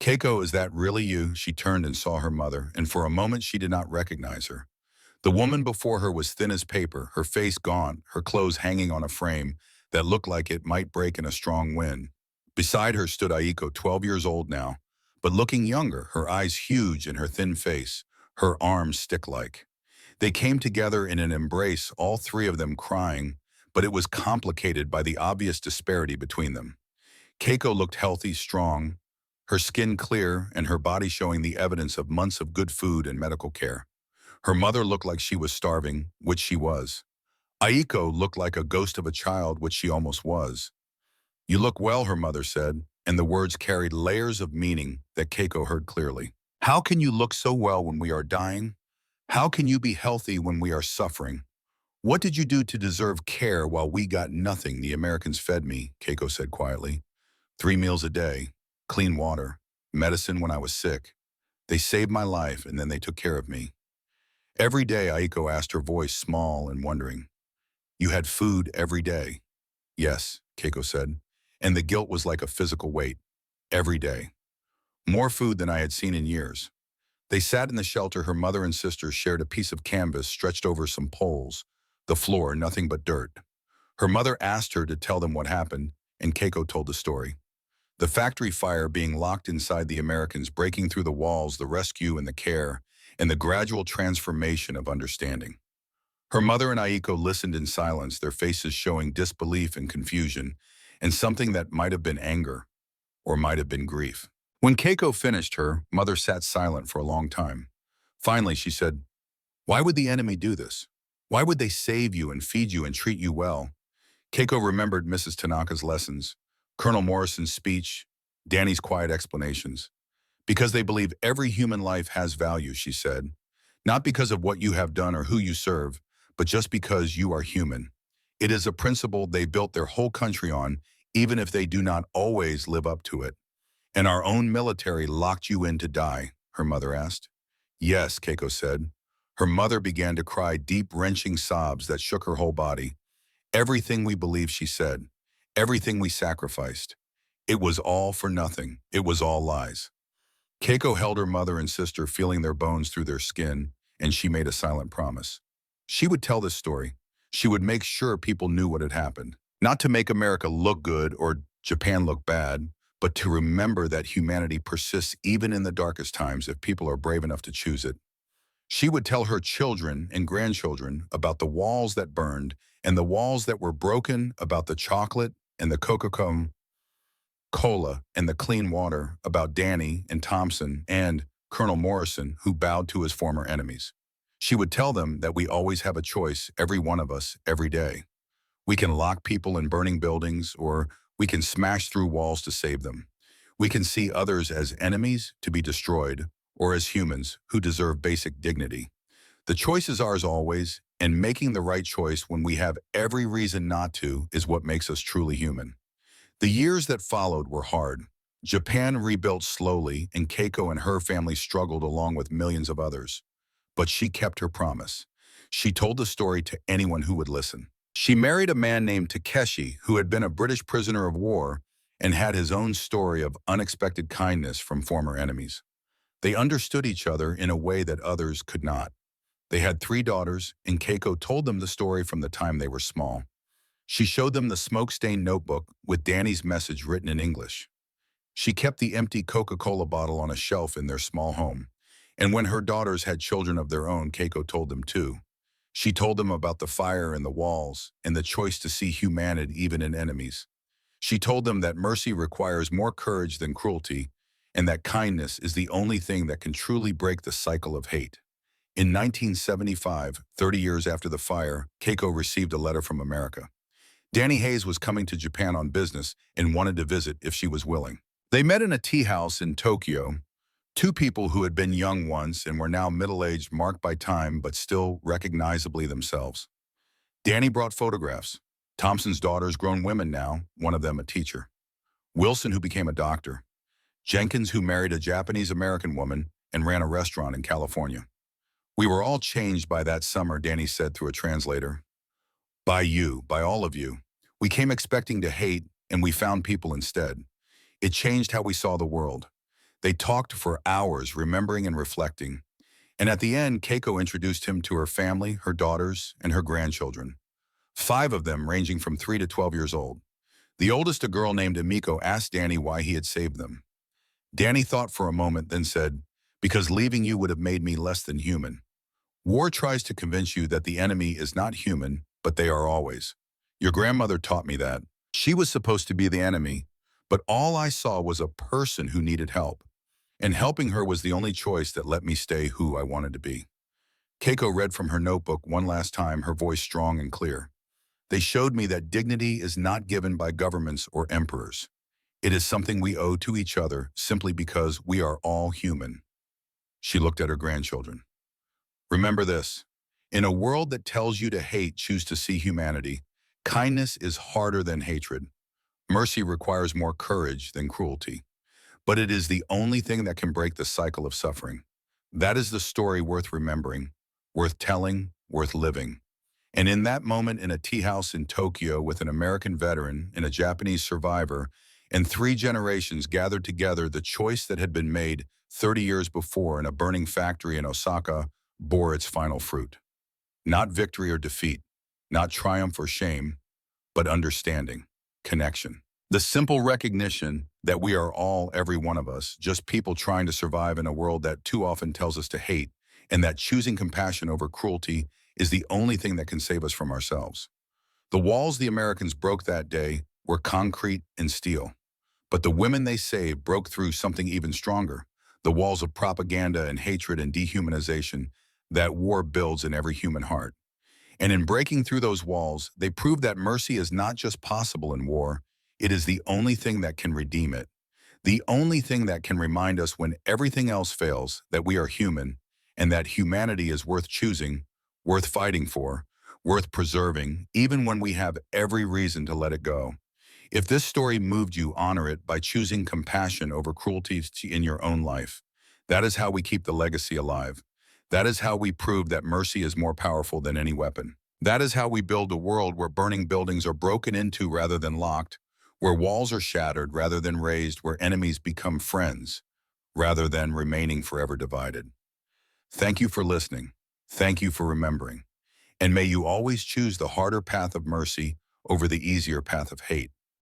"Keiko, is that really you?" She turned and saw her mother, and for a moment she did not recognize her. The woman before her was thin as paper, her face gaunt, her clothes hanging on a frame that looked like it might break in a strong wind. Beside her stood Aiko, 12 years old now, but looking younger, her eyes huge and her thin face, her arms stick-like. They came together in an embrace, all three of them crying, but it was complicated by the obvious disparity between them. Keiko looked healthy, strong, her skin clear and her body showing the evidence of months of good food and medical care. Her mother looked like she was starving, which she was. Aiko looked like a ghost of a child, which she almost was. "You look well," her mother said, and the words carried layers of meaning that Keiko heard clearly. "How can you look so well when we are dying? How can you be healthy when we are suffering? What did you do to deserve care while we got nothing?" "The Americans fed me," Keiko said quietly. "3 meals a day, clean water, medicine when I was sick. They saved my life and then they took care of me." Every day, Aiko asked, her voice small and wondering. "You had food every day?" "Yes," Keiko said, and the guilt was like a physical weight. "Every day. More food than I had seen in years." They sat in the shelter. Her mother and sister shared a piece of canvas stretched over some poles. The floor, nothing but dirt. Her mother asked her to tell them what happened, and Keiko told the story. The factory fire, being locked inside, the Americans breaking through the walls, the rescue and the care, and the gradual transformation of understanding. Her mother and Aiko listened in silence, their faces showing disbelief and confusion, and something that might have been anger or might have been grief. When Keiko finished, her mother sat silent for a long time. Finally, she said, "Why would the enemy do this? Why would they save you and feed you and treat you well?" Keiko remembered Mrs. Tanaka's lessons, Colonel Morrison's speech, Danny's quiet explanations. "Because they believe every human life has value," she said. "Not because of what you have done or who you serve, but just because you are human. It is a principle they built their whole country on, even if they do not always live up to it." "And our own military locked you in to die?" her mother asked. "Yes," Keiko said. Her mother began to cry, deep, wrenching sobs that shook her whole body. "Everything we believed," she said. "Everything we sacrificed. It was all for nothing. It was all lies." Keiko held her mother and sister, feeling their bones through their skin, and she made a silent promise. She would tell this story. She would make sure people knew what had happened. Not to make America look good or Japan look bad, but to remember that humanity persists even in the darkest times if people are brave enough to choose it. She would tell her children and grandchildren about the walls that burned and the walls that were broken, about the chocolate and the Coca-Cola and the clean water, about Danny and Thompson and Colonel Morrison, who bowed to his former enemies. She would tell them that we always have a choice, every one of us, every day. We can lock people in burning buildings, or we can smash through walls to save them. We can see others as enemies to be destroyed, or as humans who deserve basic dignity. The choice is ours always, and making the right choice when we have every reason not to is what makes us truly human. The years that followed were hard. Japan rebuilt slowly, and Keiko and her family struggled along with millions of others. But she kept her promise. She told the story to anyone who would listen. She married a man named Takeshi, who had been a British prisoner of war and had his own story of unexpected kindness from former enemies. They understood each other in a way that others could not. They had 3 daughters, and Keiko told them the story from the time they were small. She showed them the smoke-stained notebook with Danny's message written in English. She kept the empty Coca-Cola bottle on a shelf in their small home. And when her daughters had children of their own, Keiko told them too. She told them about the fire and the walls and the choice to see humanity even in enemies. She told them that mercy requires more courage than cruelty, and that kindness is the only thing that can truly break the cycle of hate. In 1975, 30 years after the fire, Keiko received a letter from America. Danny Hayes was coming to Japan on business and wanted to visit if she was willing. They met in a tea house in Tokyo, 2 people who had been young once and were now middle-aged, marked by time but still recognizably themselves. Danny brought photographs. Thompson's daughters, grown women now, one of them a teacher. Wilson, who became a doctor. Jenkins, who married a Japanese-American woman and ran a restaurant in California. We were all changed by that summer, Danny said through a translator. By you, by all of you. We came expecting to hate, and we found people instead. It changed how we saw the world. They talked for hours, remembering and reflecting. And at the end, Keiko introduced him to her family, her daughters, and her grandchildren. 5 of them ranging from 3 to 12 years old. The oldest, a girl named Emiko, asked Danny why he had saved them. Danny thought for a moment, then said, "Because leaving you would have made me less than human." War tries to convince you that the enemy is not human, but they are always. Your grandmother taught me that. She was supposed to be the enemy, but all I saw was a person who needed help. And helping her was the only choice that let me stay who I wanted to be. Keiko read from her notebook one last time, her voice strong and clear. They showed me that dignity is not given by governments or emperors. It is something we owe to each other simply because we are all human. She looked at her grandchildren. Remember this. In a world that tells you to hate, choose to see humanity. Kindness is harder than hatred. Mercy requires more courage than cruelty. But it is the only thing that can break the cycle of suffering. That is the story worth remembering, worth telling, worth living. And in that moment in a tea house in Tokyo with an American veteran and a Japanese survivor, and 3 generations gathered together, the choice that had been made 30 years before in a burning factory in Osaka bore its final fruit. Not victory or defeat, not triumph or shame, but understanding, connection. The simple recognition that we are all, every one of us, just people trying to survive in a world that too often tells us to hate, and that choosing compassion over cruelty is the only thing that can save us from ourselves. The walls the Americans broke that day were concrete and steel. But the women they saved broke through something even stronger, the walls of propaganda and hatred and dehumanization that war builds in every human heart. And in breaking through those walls, they proved that mercy is not just possible in war, it is the only thing that can redeem it. The only thing that can remind us when everything else fails that we are human and that humanity is worth choosing, worth fighting for, worth preserving, even when we have every reason to let it go. If this story moved you, honor it by choosing compassion over cruelty in your own life. That is how we keep the legacy alive. That is how we prove that mercy is more powerful than any weapon. That is how we build a world where burning buildings are broken into rather than locked, where walls are shattered rather than raised, where enemies become friends rather than remaining forever divided. Thank you for listening. Thank you for remembering. And may you always choose the harder path of mercy over the easier path of hate.